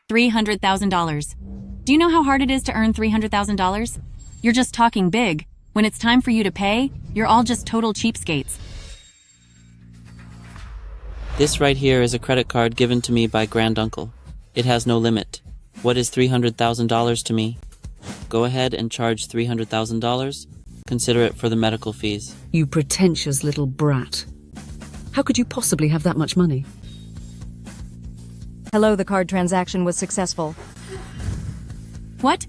$300,000. Do you know how hard it is to earn $300,000? You're just talking big. When it's time for you to pay, you're all just total cheapskates. This right here is a credit card given to me by granduncle. It has no limit. What is $300,000 to me? Go ahead and charge $300,000. Consider it for the medical fees. You pretentious little brat. How could you possibly have that much money? Hello, the card transaction was successful. What?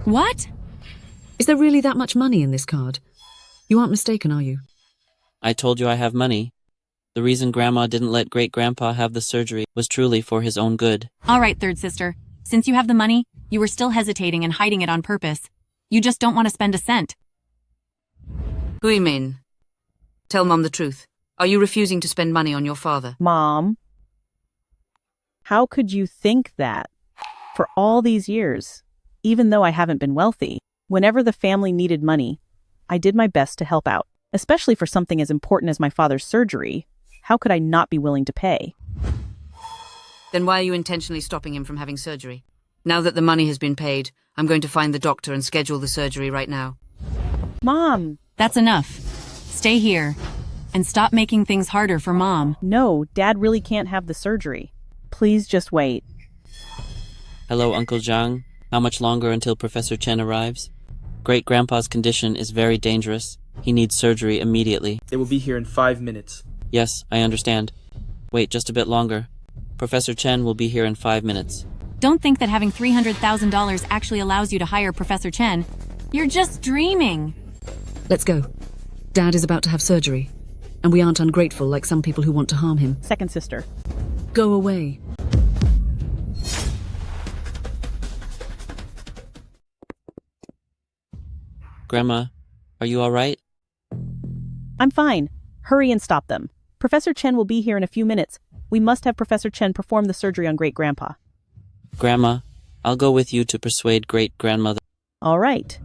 What? Is there really that much money in this card? You aren't mistaken, are you? I told you I have money. The reason Grandma didn't let great-grandpa have the surgery was truly for his own good. All right, third sister. Since you have the money, you were still hesitating and hiding it on purpose. You just don't want to spend a cent. Hui Min, tell Mom the truth. Are you refusing to spend money on your father? Mom, how could you think that? For all these years, even though I haven't been wealthy, whenever the family needed money, I did my best to help out, especially for something as important as my father's surgery. How could I not be willing to pay? Then why are you intentionally stopping him from having surgery? Now that the money has been paid, I'm going to find the doctor and schedule the surgery right now. Mom! That's enough. Stay here. And stop making things harder for Mom. No, Dad really can't have the surgery. Please just wait. Hello, Uncle Zhang. How much longer until Professor Chen arrives? Great-grandpa's condition is very dangerous. He needs surgery immediately. They will be here in 5 minutes. Yes, I understand. Wait just a bit longer. Professor Chen will be here in 5 minutes. Don't think that having $300,000 actually allows you to hire Professor Chen. You're just dreaming. Let's go. Dad is about to have surgery, and we aren't ungrateful like some people who want to harm him. Second sister. Go away. Grandma, are you all right? I'm fine. Hurry and stop them. Professor Chen will be here in a few minutes. We must have Professor Chen perform the surgery on great-grandpa. Grandma, I'll go with you to persuade great-grandmother. All right.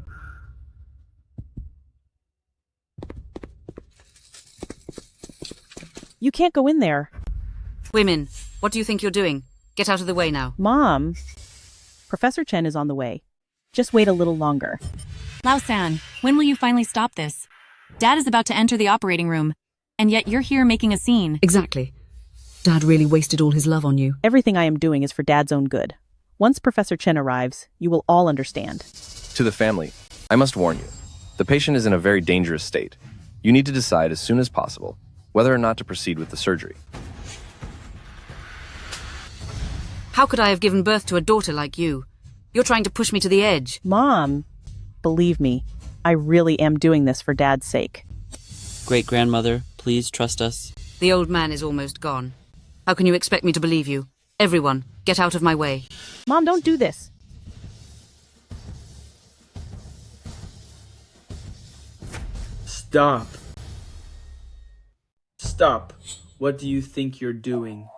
You can't go in there. Women, what do you think you're doing? Get out of the way now. Mom, Professor Chen is on the way. Just wait a little longer. Lao-san, when will you finally stop this? Dad is about to enter the operating room, and yet you're here making a scene. Exactly. Dad really wasted all his love on you. Everything I am doing is for Dad's own good. Once Professor Chen arrives, you will all understand. To the family, I must warn you, the patient is in a very dangerous state. You need to decide as soon as possible whether or not to proceed with the surgery. How could I have given birth to a daughter like you? You're trying to push me to the edge. Mom, believe me, I really am doing this for Dad's sake. Great-grandmother, please trust us. The old man is almost gone. How can you expect me to believe you? Everyone, get out of my way. Mom, don't do this. Stop. Stop. What do you think you're doing?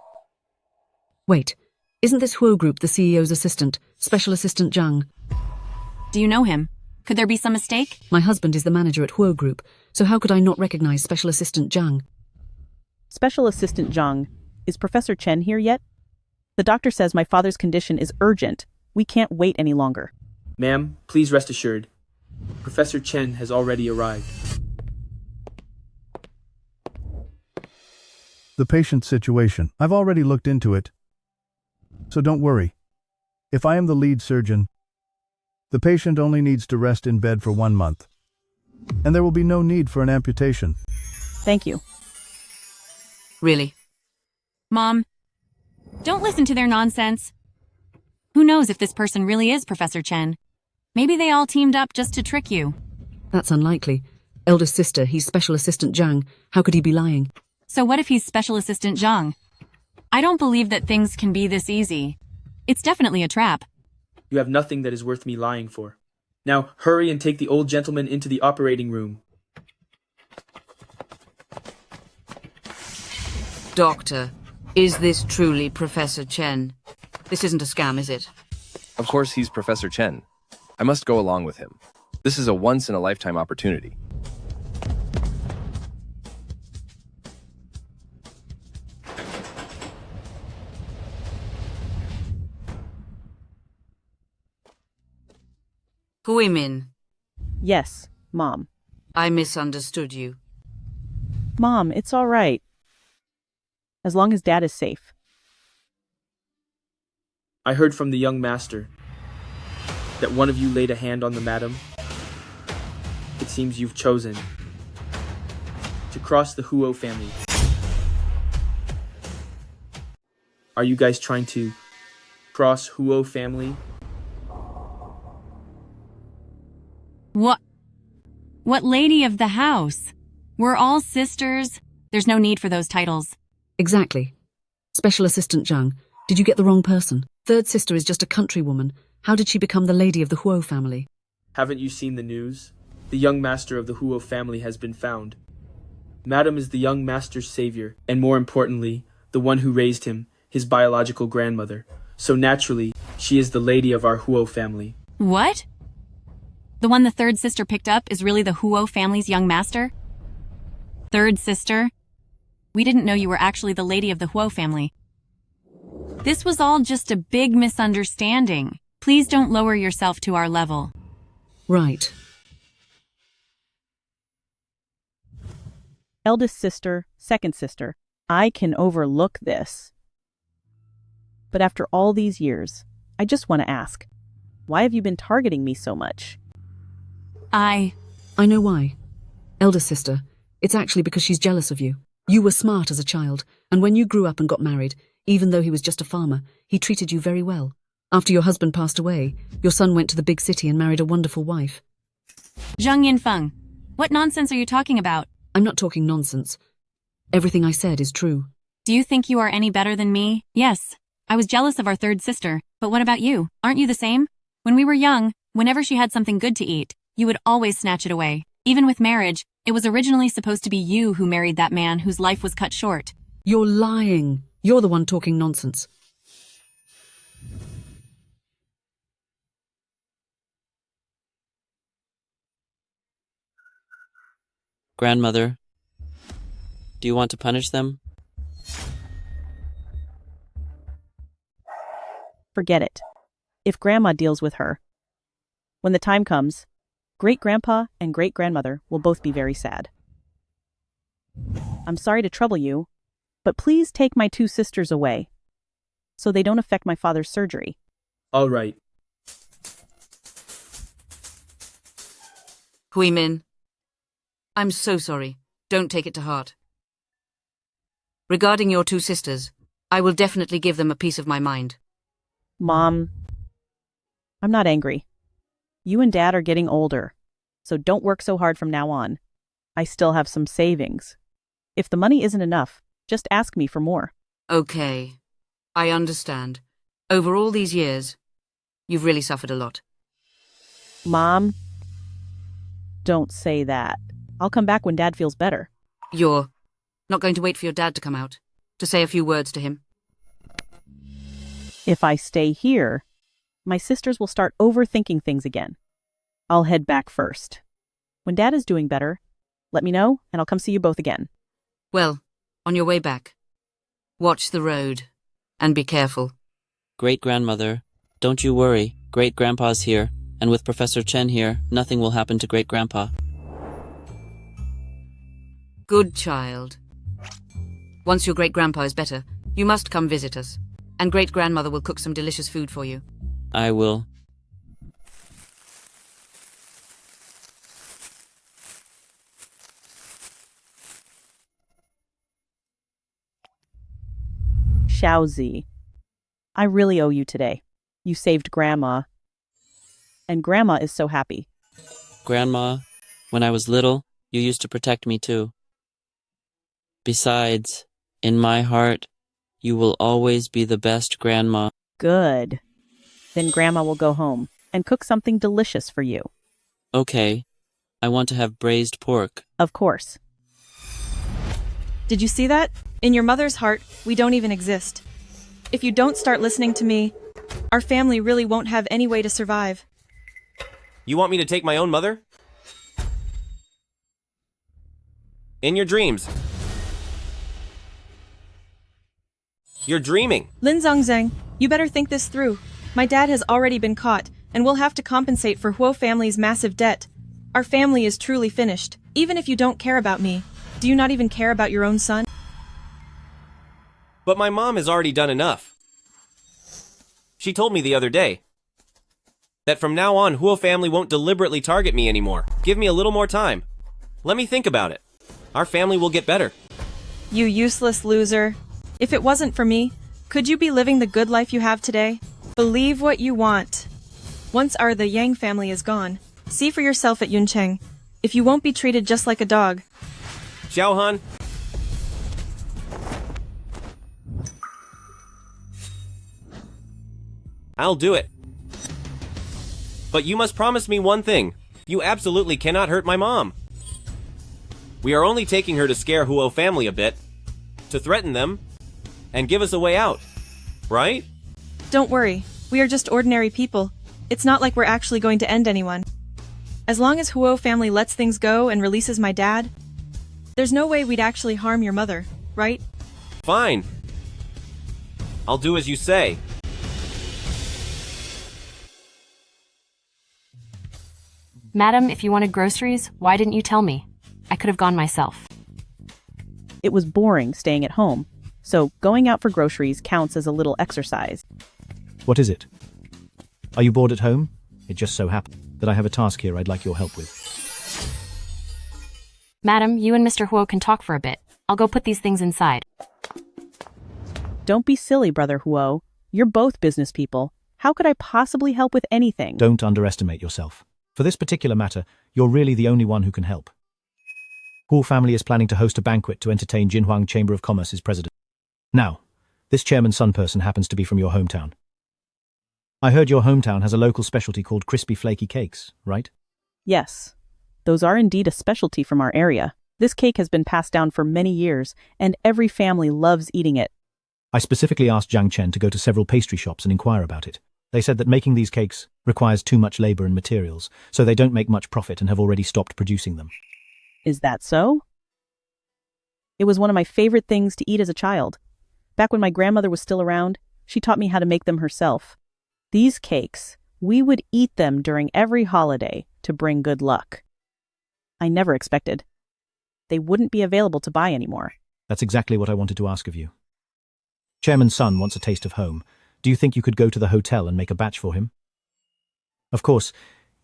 Wait, isn't this Huo Group the CEO's assistant, Special Assistant Zhang? Do you know him? Could there be some mistake? My husband is the manager at Huo Group, so how could I not recognize Special Assistant Zhang? Special Assistant Zhang, is Professor Chen here yet? The doctor says my father's condition is urgent. We can't wait any longer. Ma'am, please rest assured. Professor Chen has already arrived. The patient's situation. I've already looked into it. So don't worry. If I am the lead surgeon, the patient only needs to rest in bed for 1 month. And there will be no need for an amputation. Thank you. Really? Mom, don't listen to their nonsense. Who knows if this person really is Professor Chen? Maybe they all teamed up just to trick you. That's unlikely. Eldest sister, he's Special Assistant Zhang. How could he be lying? So what if he's Special Assistant Zhang? I don't believe that things can be this easy. It's definitely a trap. You have nothing that is worth me lying for. Now, hurry and take the old gentleman into the operating room. Doctor, is this truly Professor Chen? This isn't a scam, is it? Of course he's Professor Chen. I must go along with him. This is a once-in-a-lifetime opportunity. Huimin. Yes, Mom. I misunderstood you. Mom, it's all right. As long as Dad is safe. I heard from the young master that one of you laid a hand on the madam. It seems you've chosen to cross the Huo family. Are you guys trying to cross Huo family? What lady of the house? We're all sisters. There's no need for those titles. Exactly. Special Assistant Zhang, did you get the wrong person? Third sister is just a countrywoman. How did she become the lady of the Huo family? Haven't you seen the news? The young master of the Huo family has been found. Madam is the young master's savior, and more importantly, the one who raised him, his biological grandmother. So naturally, she is the lady of our Huo family. What? The one the third sister picked up is really the Huo family's young master? Third sister? We didn't know you were actually the lady of the Huo family. This was all just a big misunderstanding. Please don't lower yourself to our level. Right. Eldest sister, second sister. I can overlook this. But after all these years, I just want to ask, why have you been targeting me so much? I know why. Eldest sister, it's actually because she's jealous of you. You were smart as a child, and when you grew up and got married, even though he was just a farmer, he treated you very well. After your husband passed away, your son went to the big city and married a wonderful wife. Zhang Yinfeng, what nonsense are you talking about? I'm not talking nonsense. Everything I said is true. Do you think you are any better than me? Yes, I was jealous of our third sister, but what about you? Aren't you the same? When we were young, whenever she had something good to eat, You would always snatch it away. Even with marriage, it was originally supposed to be you who married that man whose life was cut short. You're lying. You're the one talking nonsense. Grandmother, do you want to punish them? Forget it. If Grandma deals with her. When the time comes, great-grandpa and great-grandmother will both be very sad. I'm sorry to trouble you, but please take my two sisters away, so they don't affect my father's surgery. All right. Hui Min, I'm so sorry. Don't take it to heart. Regarding your two sisters, I will definitely give them a piece of my mind. Mom, I'm not angry. You and Dad are getting older, so don't work so hard from now on. I still have some savings. If the money isn't enough, just ask me for more. Okay, I understand. Over all these years, you've really suffered a lot. Mom, don't say that. I'll come back when Dad feels better. You're not going to wait for your dad to come out, to say a few words to him? If I stay here, my sisters will start overthinking things again. I'll head back first. When Dad is doing better, let me know and I'll come see you both again. Well, on your way back, watch the road and be careful. Great-grandmother, don't you worry. Great-grandpa's here, and with Professor Chen here, nothing will happen to great-grandpa. Good child. Once your great-grandpa is better, you must come visit us, and great-grandmother will cook some delicious food for you. I will. Xiaozi, I really owe you today. You saved Grandma. And Grandma is so happy. Grandma, when I was little, you used to protect me too. Besides, in my heart, you will always be the best grandma. Good. Then Grandma will go home and cook something delicious for you. Okay. I want to have braised pork. Of course. Did you see that? In your mother's heart, we don't even exist. If you don't start listening to me, our family really won't have any way to survive. You want me to take my own mother? In your dreams. You're dreaming. Lin Zhongzheng, you better think this through. My dad has already been caught, and we'll have to compensate for Huo family's massive debt. Our family is truly finished. Even if you don't care about me, do you not even care about your own son? But my mom has already done enough. She told me the other day that from now on, Huo family won't deliberately target me anymore. Give me a little more time. Let me think about it. Our family will get better. You useless loser. If it wasn't for me, could you be living the good life you have today? Believe what you want. Once the Yang family is gone, see for yourself at Yuncheng. If you won't be treated just like a dog. Xiaohan. I'll do it. But you must promise me one thing. You absolutely cannot hurt my mom. We are only taking her to scare Huo family a bit, to threaten them, and give us a way out. Right? Don't worry. We are just ordinary people. It's not like we're actually going to end anyone. As long as Huo family lets things go and releases my dad, there's no way we'd actually harm your mother, right? Fine. I'll do as you say. Madam, if you wanted groceries, why didn't you tell me? I could have gone myself. It was boring staying at home, so going out for groceries counts as a little exercise. What is it? Are you bored at home? It just so happened that I have a task here I'd like your help with. Madam, you and Mr. Huo can talk for a bit. I'll go put these things inside. Don't be silly, Brother Huo. You're both business people. How could I possibly help with anything? Don't underestimate yourself. For this particular matter, you're really the only one who can help. Huo family is planning to host a banquet to entertain Jinhuang Chamber of Commerce's president. Now, this chairman Sun person happens to be from your hometown. I heard your hometown has a local specialty called crispy flaky cakes, right? Yes, those are indeed a specialty from our area. This cake has been passed down for many years, and every family loves eating it. I specifically asked Jiang Chen to go to several pastry shops and inquire about it. They said that making these cakes requires too much labor and materials, so they don't make much profit and have already stopped producing them. Is that so? It was one of my favorite things to eat as a child. Back when my grandmother was still around, she taught me how to make them herself. These cakes, we would eat them during every holiday to bring good luck. I never expected they wouldn't be available to buy anymore. That's exactly what I wanted to ask of you. Chairman's son wants a taste of home. Do you think you could go to the hotel and make a batch for him? Of course,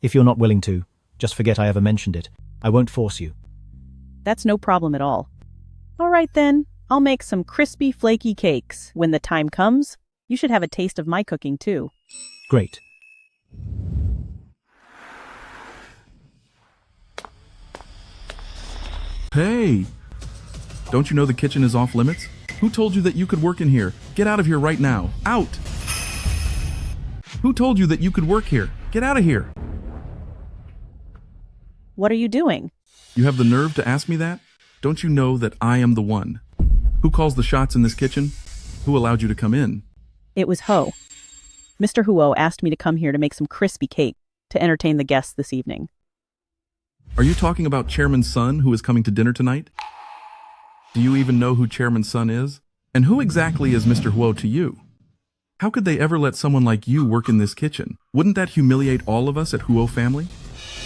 if you're not willing to, just forget I ever mentioned it. I won't force you. That's no problem at all. All right then, I'll make some crispy, flaky cakes. When the time comes, you should have a taste of my cooking too. Great. Hey! Don't you know the kitchen is off limits? Who told you that you could work in here? Get out of here right now. Out! Who told you that you could work here? Get out of here! What are you doing? You have the nerve to ask me that? Don't you know that I am the one? Who calls the shots in this kitchen? Who allowed you to come in? It was Ho. Mr. Huo asked me to come here to make some crispy cake to entertain the guests this evening. Are you talking about Chairman's son who is coming to dinner tonight? Do you even know who Chairman's son is? And who exactly is Mr. Huo to you? How could they ever let someone like you work in this kitchen? Wouldn't that humiliate all of us at Huo Family?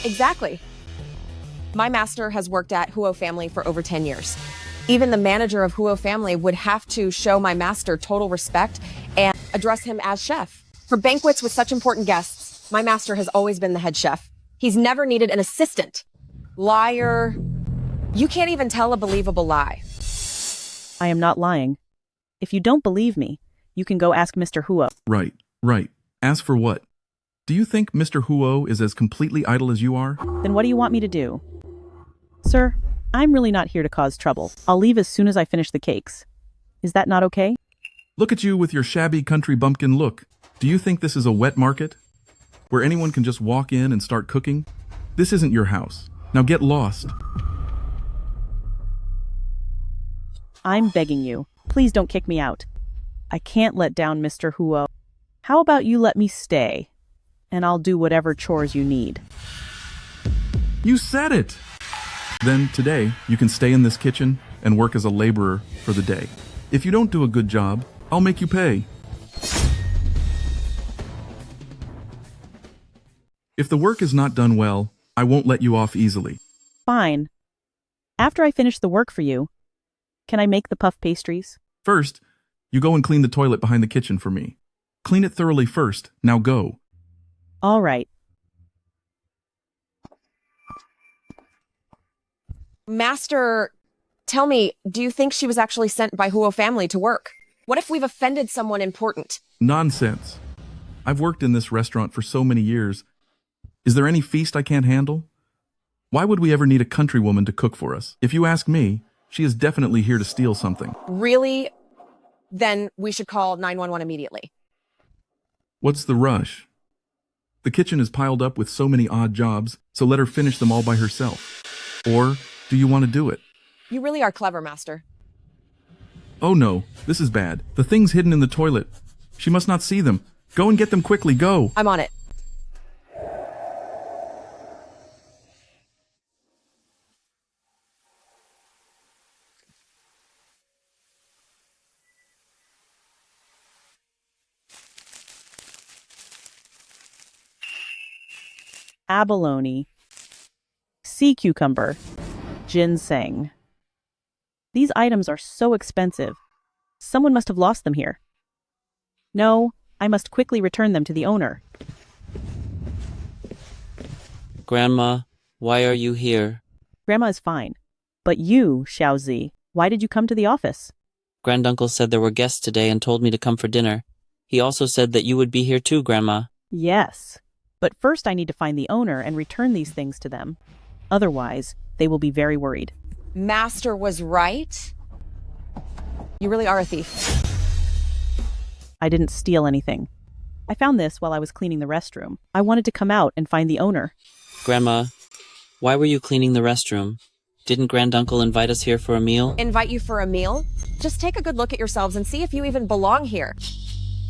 Exactly. My master has worked at Huo Family for over 10 years. Even the manager of Huo Family would have to show my master total respect and address him as chef. For banquets with such important guests, my master has always been the head chef. He's never needed an assistant. Liar. You can't even tell a believable lie. I am not lying. If you don't believe me, you can go ask Mr. Huo. Right. Ask for what? Do you think Mr. Huo is as completely idle as you are? Then what do you want me to do? Sir, I'm really not here to cause trouble. I'll leave as soon as I finish the cakes. Is that not okay? Look at you with your shabby country bumpkin look. Do you think this is a wet market? Where anyone can just walk in and start cooking? This isn't your house. Now get lost. I'm begging you. Please don't kick me out. I can't let down Mr. Huo. How about you let me stay? And I'll do whatever chores you need. You said it! Then today, you can stay in this kitchen and work as a laborer for the day. If you don't do a good job, I'll make you pay. If the work is not done well, I won't let you off easily. Fine. After I finish the work for you, can I make the puff pastries? First, you go and clean the toilet behind the kitchen for me. Clean it thoroughly first. Now go. All right. Master, tell me, do you think she was actually sent by Huo Family to work? What if we've offended someone important? Nonsense. I've worked in this restaurant for so many years. Is there any feast I can't handle? Why would we ever need a countrywoman to cook for us? If you ask me, she is definitely here to steal something. Really? Then we should call 911 immediately. What's the rush? The kitchen is piled up with so many odd jobs, so let her finish them all by herself. Or do you want to do it? You really are clever, Master. Oh no, this is bad. The things hidden in the toilet. She must not see them. Go and get them quickly, go! I'm on it. Abalone, sea cucumber, ginseng. These items are so expensive. Someone must have lost them here. No, I must quickly return them to the owner. Grandma, why are you here? Grandma is fine. But you, Xiaozi, why did you come to the office? Granduncle said there were guests today and told me to come for dinner. He also said that you would be here too, Grandma. Yes. But first I need to find the owner and return these things to them. Otherwise, they will be very worried. Master was right. You really are a thief. I didn't steal anything. I found this while I was cleaning the restroom. I wanted to come out and find the owner. Grandma, Why were you cleaning the restroom? Didn't Granduncle invite us here for a meal? Invite you for a meal? Just take a good look at yourselves and see if you even belong here.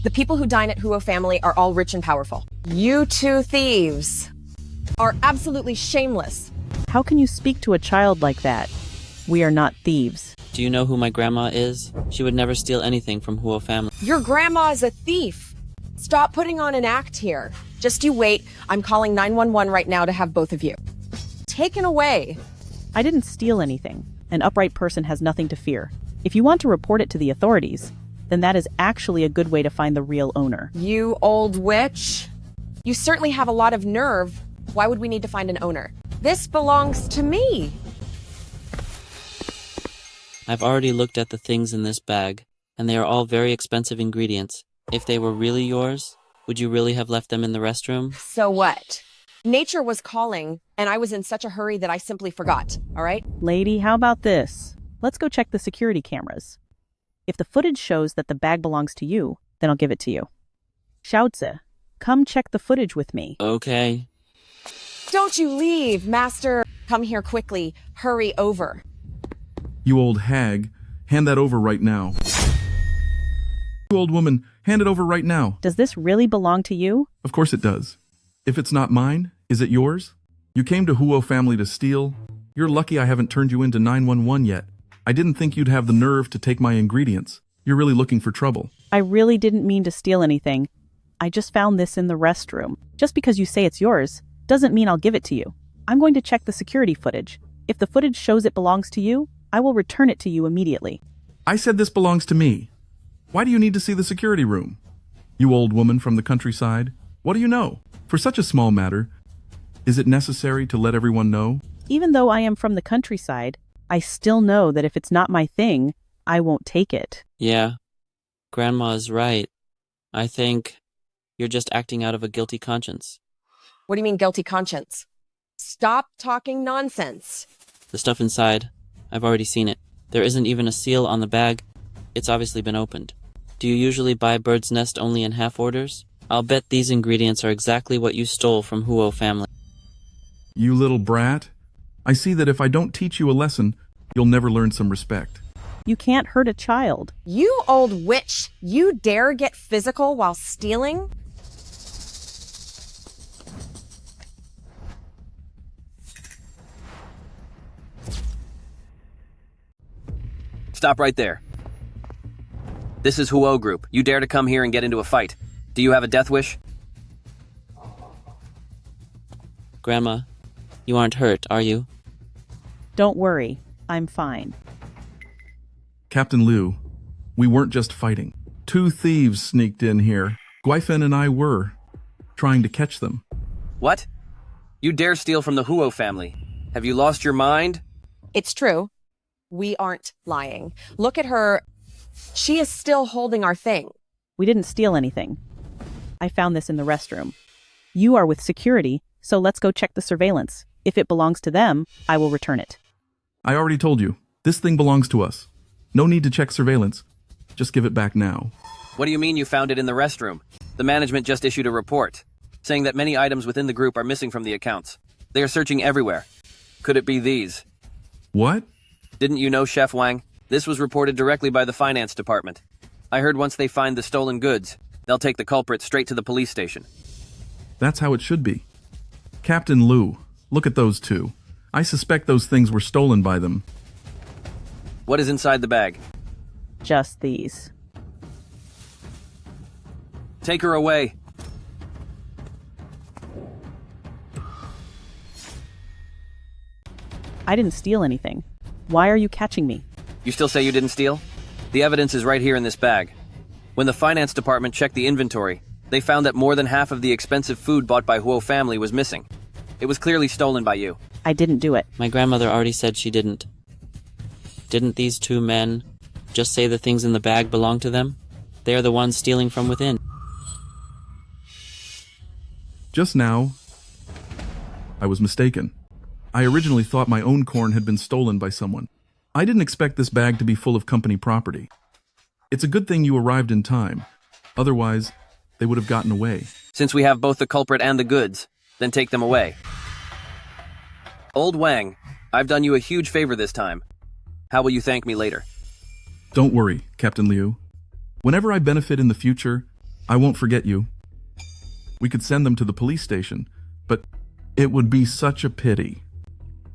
The people who dine at Huo family are all rich and powerful. You two thieves are absolutely shameless. How can you speak to a child like that? We are not thieves. Do you know who my grandma is? She would never steal anything from Huo family. Your grandma is a thief. Stop putting on an act here. Just you wait. I'm calling 911 right now to have both of you taken away. I didn't steal anything. An upright person has nothing to fear. If you want to report it to the authorities, then that is actually a good way to find the real owner. You old witch. You certainly have a lot of nerve. Why would we need to find an owner? This belongs to me. I've already looked at the things in this bag, and they are all very expensive ingredients. If they were really yours, would you really have left them in the restroom? So what? Nature was calling, and I was in such a hurry that I simply forgot, all right? Lady, how about this? Let's go check the security cameras. If the footage shows that the bag belongs to you, then I'll give it to you. Xiaozi, come check the footage with me. Okay. Don't you leave, master. Come here quickly. Hurry over. You old hag, hand that over right now. You old woman, hand it over right now. Does this really belong to you? Of course it does. If it's not mine, is it yours? You came to Huo family to steal. You're lucky I haven't turned you into 911 yet. I didn't think you'd have the nerve to take my ingredients. You're really looking for trouble. I really didn't mean to steal anything. I just found this in the restroom. Just because you say it's yours doesn't mean I'll give it to you. I'm going to check the security footage. If the footage shows it belongs to you, I will return it to you immediately. I said this belongs to me. Why do you need to see the security room? You old woman from the countryside, what do you know? For such a small matter, is it necessary to let everyone know? Even though I am from the countryside, I still know that if it's not my thing, I won't take it. Yeah, Grandma is right. I think you're just acting out of a guilty conscience. What do you mean, guilty conscience? Stop talking nonsense. The stuff inside, I've already seen it. There isn't even a seal on the bag. It's obviously been opened. Do you usually buy Bird's Nest only in half orders? I'll bet these ingredients are exactly what you stole from Huo family. You little brat. I see that if I don't teach you a lesson, you'll never learn some respect. You can't hurt a child. You old witch, you dare get physical while stealing? Stop right there. This is Huo Group. You dare to come here and get into a fight. Do you have a death wish? Grandma, you aren't hurt, are you? Don't worry, I'm fine. Captain Liu, we weren't just fighting. 2 thieves sneaked in here. Guifen and I were trying to catch them. What? You dare steal from the Huo family? Have you lost your mind? It's true. We aren't lying. Look at her. She is still holding our thing. We didn't steal anything. I found this in the restroom. You are with security, so let's go check the surveillance. If it belongs to them, I will return it. I already told you, this thing belongs to us. No need to check surveillance. Just give it back now. What do you mean you found it in the restroom? The management just issued a report, saying that many items within the group are missing from the accounts. They are searching everywhere. Could it be these? What? Didn't you know, Chef Wang? This was reported directly by the finance department. I heard once they find the stolen goods, they'll take the culprit straight to the police station. That's how it should be. Captain Liu, look at those 2. I suspect those things were stolen by them. What is inside the bag? Just these. Take her away. I didn't steal anything. Why are you catching me? You still say you didn't steal? The evidence is right here in this bag. When the finance department checked the inventory, they found that more than half of the expensive food bought by Huo family was missing. It was clearly stolen by you. I didn't do it. My grandmother already said she didn't. Didn't these 2 men just say the things in the bag belong to them? They are the ones stealing from within. Just now, I was mistaken. I originally thought my own corn had been stolen by someone. I didn't expect this bag to be full of company property. It's a good thing you arrived in time. Otherwise, they would have gotten away. Since we have both the culprit and the goods, then take them away. Old Wang, I've done you a huge favor this time. How will you thank me later? Don't worry, Captain Liu. Whenever I benefit in the future, I won't forget you. We could send them to the police station, but it would be such a pity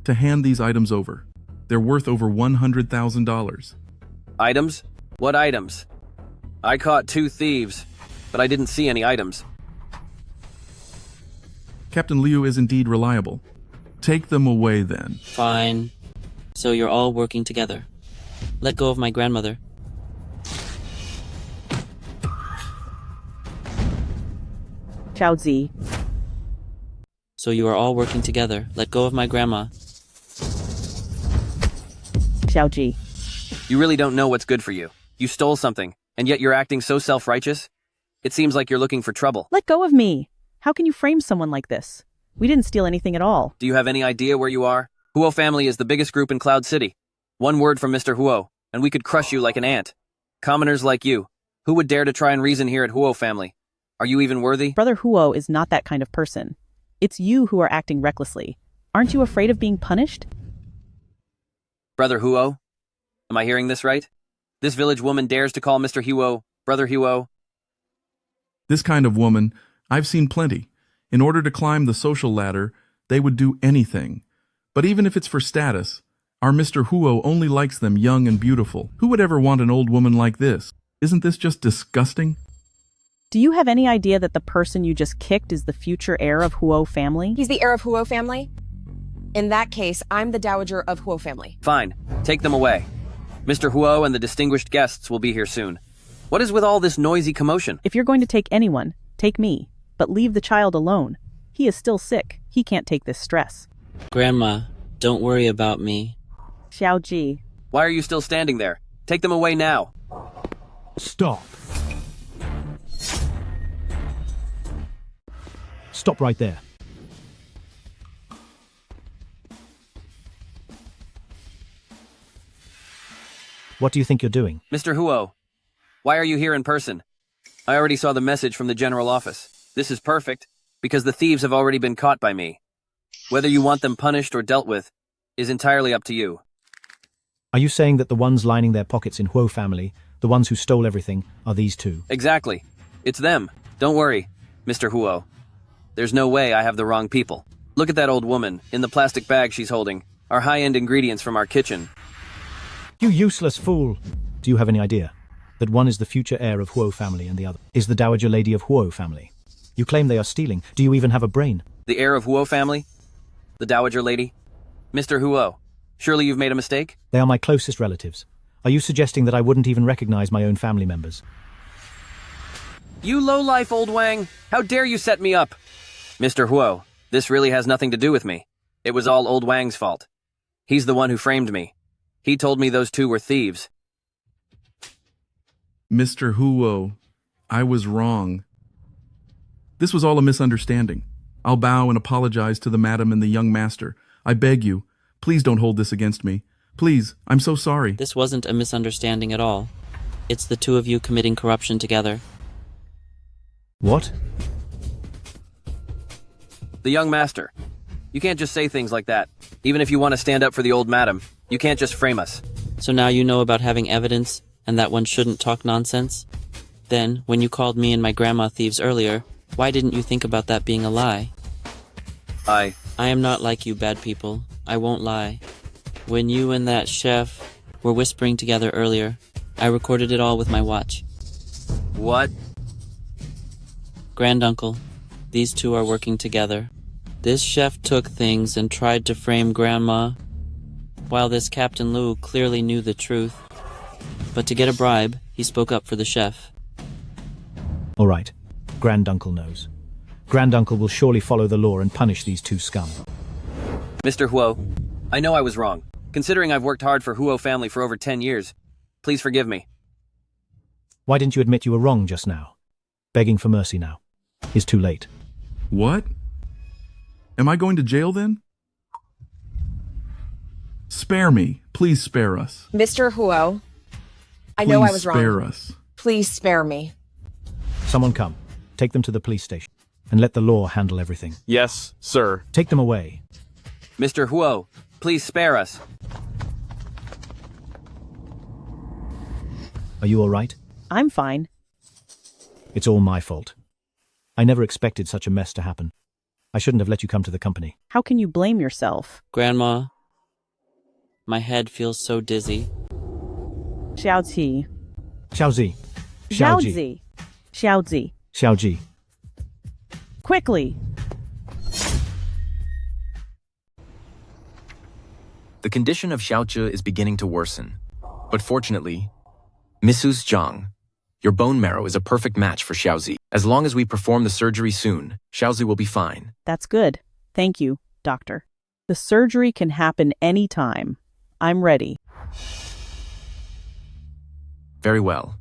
to hand these items over. They're worth over $100,000. Items? What items? I caught 2 thieves, but I didn't see any items. Captain Liu is indeed reliable. Take them away then. Fine. So you're all working together. Let go of my grandmother. Xiao Zi. So you are all working together. Let go of my grandma. Xiao Ji. You really don't know what's good for you. You stole something, and yet you're acting so self-righteous? It seems like you're looking for trouble. Let go of me. How can you frame someone like this? We didn't steal anything at all. Do you have any idea where you are? Huo family is the biggest group in Cloud City. One word from Mr. Huo, and we could crush you like an ant. Commoners like you. Who would dare to try and reason here at Huo family? Are you even worthy? Brother Huo is not that kind of person. It's you who are acting recklessly. Aren't you afraid of being punished? Brother Huo? Am I hearing this right? This village woman dares to call Mr. Huo Brother Huo? This kind of woman, I've seen plenty. In order to climb the social ladder, they would do anything. But even if it's for status, our Mr. Huo only likes them young and beautiful. Who would ever want an old woman like this? Isn't this just disgusting? Do you have any idea that the person you just kicked is the future heir of Huo family? He's the heir of Huo family? In that case, I'm the dowager of Huo family. Fine. Take them away. Mr. Huo and the distinguished guests will be here soon. What is with all this noisy commotion? If you're going to take anyone, take me. But leave the child alone. He is still sick. He can't take this stress. Grandma, don't worry about me. Xiao Ji. Why are you still standing there? Take them away now. Stop. Stop right there. What do you think you're doing? Mr. Huo, why are you here in person? I already saw the message from the general office. This is perfect, because the thieves have already been caught by me. Whether you want them punished or dealt with is entirely up to you. Are you saying that the ones lining their pockets in Huo family, the ones who stole everything, are these two? Exactly. It's them. Don't worry, Mr. Huo. There's no way I have the wrong people. Look at that old woman. In the plastic bag she's holding are high-end ingredients from our kitchen. You useless fool! Do you have any idea that one is the future heir of Huo family and the other is the dowager lady of Huo family? You claim they are stealing. Do you even have a brain? The heir of Huo family? The dowager lady? Mr. Huo, surely you've made a mistake? They are my closest relatives. Are you suggesting that I wouldn't even recognize my own family members? You lowlife, old Wang! How dare you set me up? Mr. Huo, this really has nothing to do with me. It was all old Wang's fault. He's the one who framed me. He told me those two were thieves. Mr. Huo, I was wrong. This was all a misunderstanding. I'll bow and apologize to the madam and the young master. I beg you, please don't hold this against me. Please, I'm so sorry. This wasn't a misunderstanding at all. It's the two of you committing corruption together. What? The young master. You can't just say things like that. Even if you want to stand up for the old madam, you can't just frame us. So now you know about having evidence and that one shouldn't talk nonsense? Then, when you called me and my grandma thieves earlier, why didn't you think about that being a lie? I am not like you bad people. I won't lie. When you and that chef were whispering together earlier, I recorded it all with my watch. What? Granduncle, these two are working together. This chef took things and tried to frame Grandma, while this Captain Liu clearly knew the truth. But to get a bribe, he spoke up for the chef. All right. Granduncle knows. Granduncle will surely follow the law and punish these two scum. Mr. Huo, I know I was wrong. Considering I've worked hard for Huo family for over 10 years, please forgive me. Why didn't you admit you were wrong just now? Begging for mercy now is too late. What? Am I going to jail then? Spare me. Please spare us. Mr. Huo, I know I was wrong. Please spare us. Please spare me. Someone come. Take them to the police station and let the law handle everything. Yes, sir. Take them away. Mr. Huo, please spare us. Are you all right? I'm fine. It's all my fault. I never expected such a mess to happen. I shouldn't have let you come to the company. How can you blame yourself? Grandma, my head feels so dizzy. Xiaozi. Xiaozi. Xiaozi. Xiaozi. Xiaoji. Quickly. The condition of Xiaoche is beginning to worsen. But fortunately, Mrs. Zhang, your bone marrow is a perfect match for Xiaozi. As long as we perform the surgery soon, Xiaozi will be fine. That's good. Thank you, doctor. The surgery can happen anytime. I'm ready. Very well.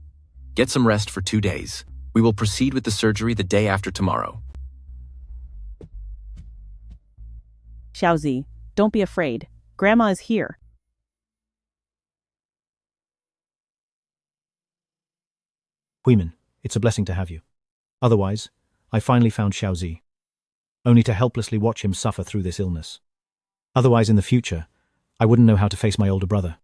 Get some rest for 2 days. We will proceed with the surgery the day after tomorrow. Xiaozi, don't be afraid. Grandma is here. Huimin, it's a blessing to have you. Otherwise, I finally found Xiaozi, only to helplessly watch him suffer through this illness. Otherwise, in the future, I wouldn't know how to face my older brother.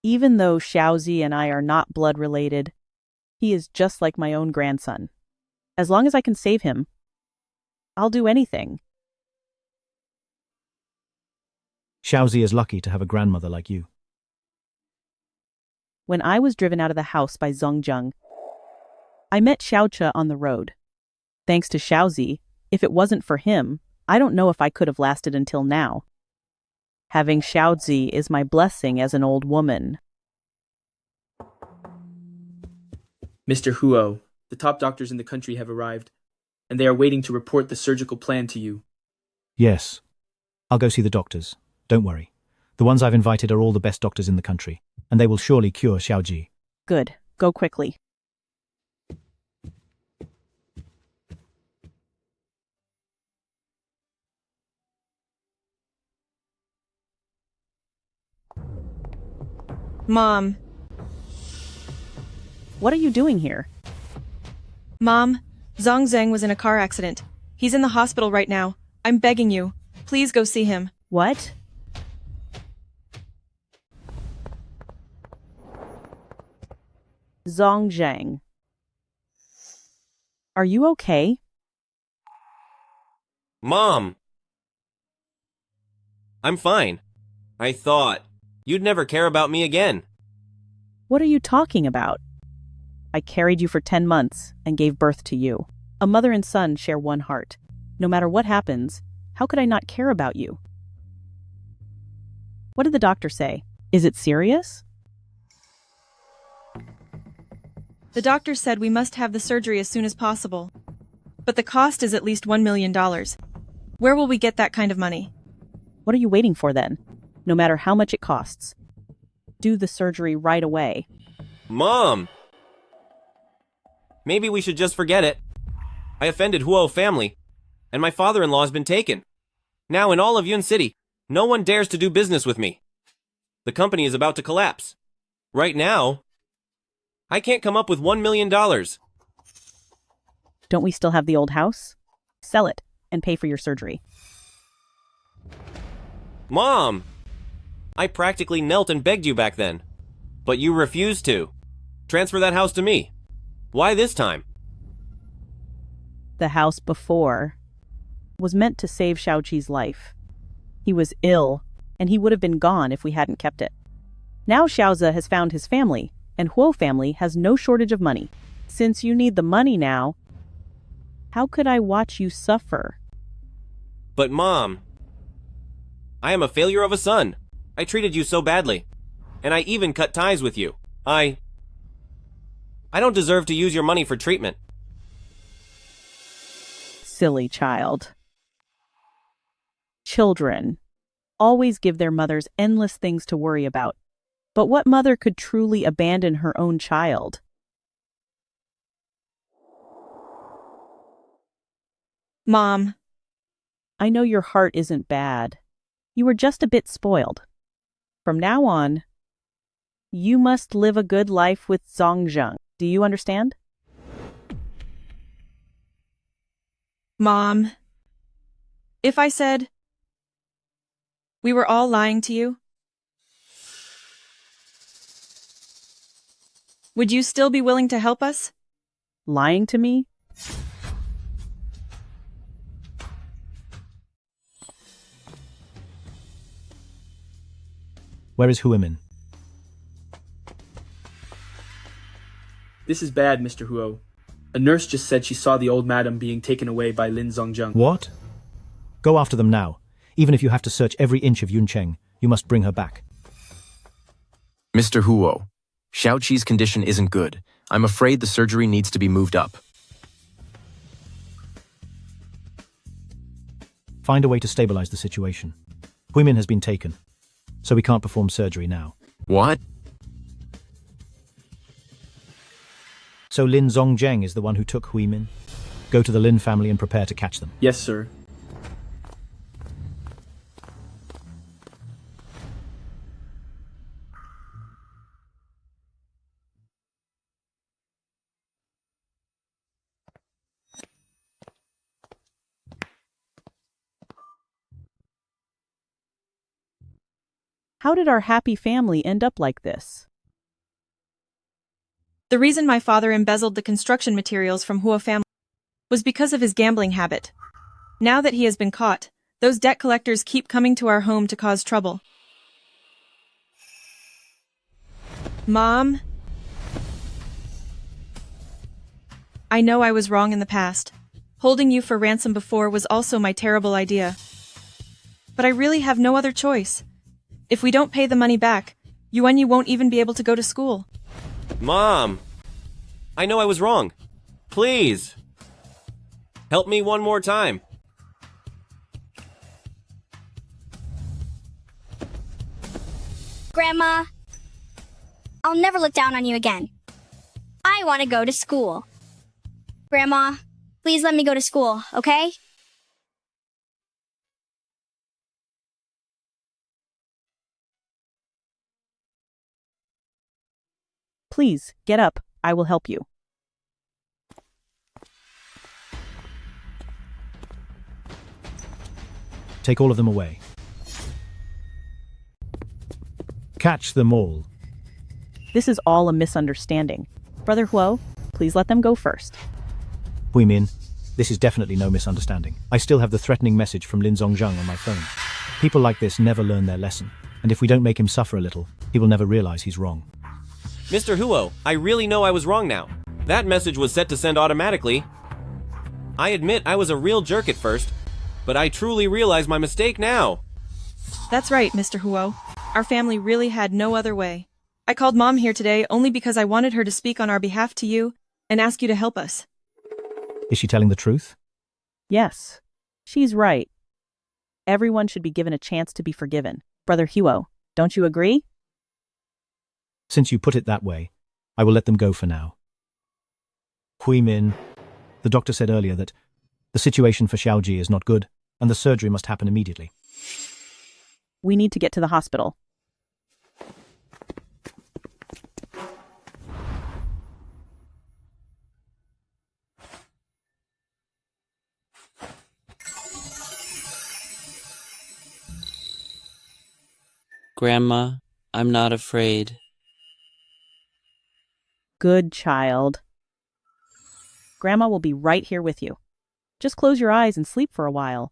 Even though Xiaozi and I are not blood related, he is just like my own grandson. As long as I can save him, I'll do anything. Xiaozi is lucky to have a grandmother like you. When I was driven out of the house by Zhongjung, I met Xiaoche on the road. Thanks to Xiaozi, if it wasn't for him, I don't know if I could have lasted until now. Having Xiaozi is my blessing as an old woman. Mr. Huo, the top doctors in the country have arrived, and they are waiting to report the surgical plan to you. Yes. I'll go see the doctors. Don't worry. The ones I've invited are all the best doctors in the country, and they will surely cure Xiaoji. Good. Go quickly. Mom. What are you doing here? Mom, Zhang Zheng was in a car accident. He's in the hospital right now. I'm begging you. Please go see him. What? Zhang. Are you okay? Mom! I'm fine. I thought you'd never care about me again. What are you talking about? I carried you for 10 months and gave birth to you. A mother and son share one heart. No matter what happens, how could I not care about you? What did the doctor say? Is it serious? The doctor said we must have the surgery as soon as possible. But the cost is at least $1 million. Where will we get that kind of money? What are you waiting for then? No matter how much it costs. Do the surgery right away. Mom! Maybe we should just forget it. I offended Huo family, and my father-in-law has been taken. Now in all of Yun City, no one dares to do business with me. The company is about to collapse. Right now, I can't come up with $1 million. Don't we still have the old house? Sell it and pay for your surgery. Mom! I practically knelt and begged you back then. But you refused to. Transfer that house to me. Why this time? The house before was meant to save Xiaoqi's life. He was ill, and he would have been gone if we hadn't kept it. Now Xiaoze has found his family, and Huo family has no shortage of money. Since you need the money now, how could I watch you suffer? But Mom, I am a failure of a son. I treated you so badly, and I even cut ties with you. I don't deserve to use your money for treatment. Silly child. Children always give their mothers endless things to worry about. But what mother could truly abandon her own child? Mom. I know your heart isn't bad. You were just a bit spoiled. From now on, you must live a good life with Zhongjung. Do you understand? Mom. If I said, We were all lying to you? Would you still be willing to help us? Lying to me? Where is Huimin? This is bad, Mr. Huo. A nurse just said she saw the old madam being taken away by Lin Zongjung. What? Go after them now. Even if you have to search every inch of Yuncheng, you must bring her back. Mr. Huo, Xiaoqi's condition isn't good. I'm afraid the surgery needs to be moved up. Find a way to stabilize the situation. Huimin has been taken, so we can't perform surgery now. What? So Lin Zongjeng is the one who took Huimin? Go to the Lin family and prepare to catch them. Yes, sir. How did our happy family end up like this? The reason my father embezzled the construction materials from Huo family was because of his gambling habit. Now that he has been caught, those debt collectors keep coming to our home to cause trouble. Mom? I know I was wrong in the past. Holding you for ransom before was also my terrible idea. But I really have no other choice. If we don't pay the money back, Yuanyu won't even be able to go to school. Mom! I know I was wrong. Please! Help me one more time. Grandma, I'll never look down on you again. I want to go to school. Grandma, please let me go to school, okay? Please, get up. I will help you. Take all of them away. Catch them all. This is all a misunderstanding. Brother Huo, please let them go first. Huimin, this is definitely no misunderstanding. I still have the threatening message from Lin Zongjung on my phone. People like this never learn their lesson, and if we don't make him suffer a little, he will never realize he's wrong. Mr. Huo, I really know I was wrong now. That message was set to send automatically. I admit I was a real jerk at first, but I truly realize my mistake now. That's right, Mr. Huo. Our family really had no other way. I called Mom here today only because I wanted her to speak on our behalf to you and ask you to help us. Is she telling the truth? Yes, she's right. Everyone should be given a chance to be forgiven. Brother Huo, don't you agree? Since you put it that way, I will let them go for now. Huimin, the doctor said earlier that the situation for Xiaoji is not good, and the surgery must happen immediately. We need to get to the hospital. Grandma, I'm not afraid. Good child. Grandma will be right here with you. Just close your eyes and sleep for a while,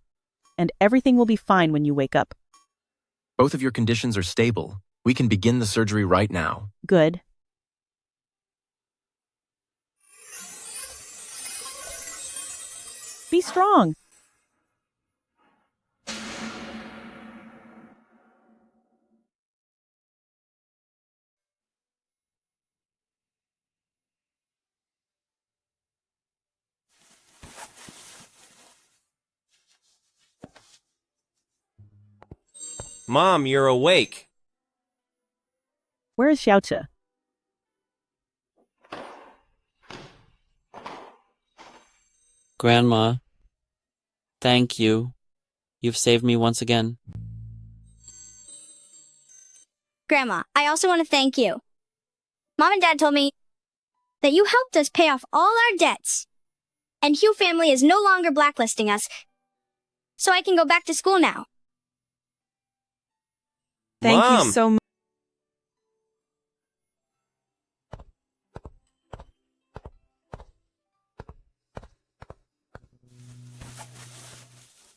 and everything will be fine when you wake up. Both of your conditions are stable. We can begin the surgery right now. Good. Be strong. Mom, you're awake. Where is Xiaoqi? Grandma, thank you. You've saved me once again. Grandma, I also want to thank you. Mom and Dad told me that you helped us pay off all our debts. And Hugh family is no longer blacklisting us, so I can go back to school now. Thank Mom! you so much.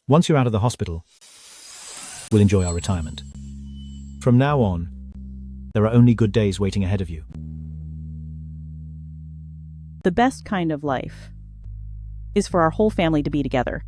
Once you're out of the hospital, we'll enjoy our retirement. From now on, there are only good days waiting ahead of you. The best kind of life is for our whole family to be together.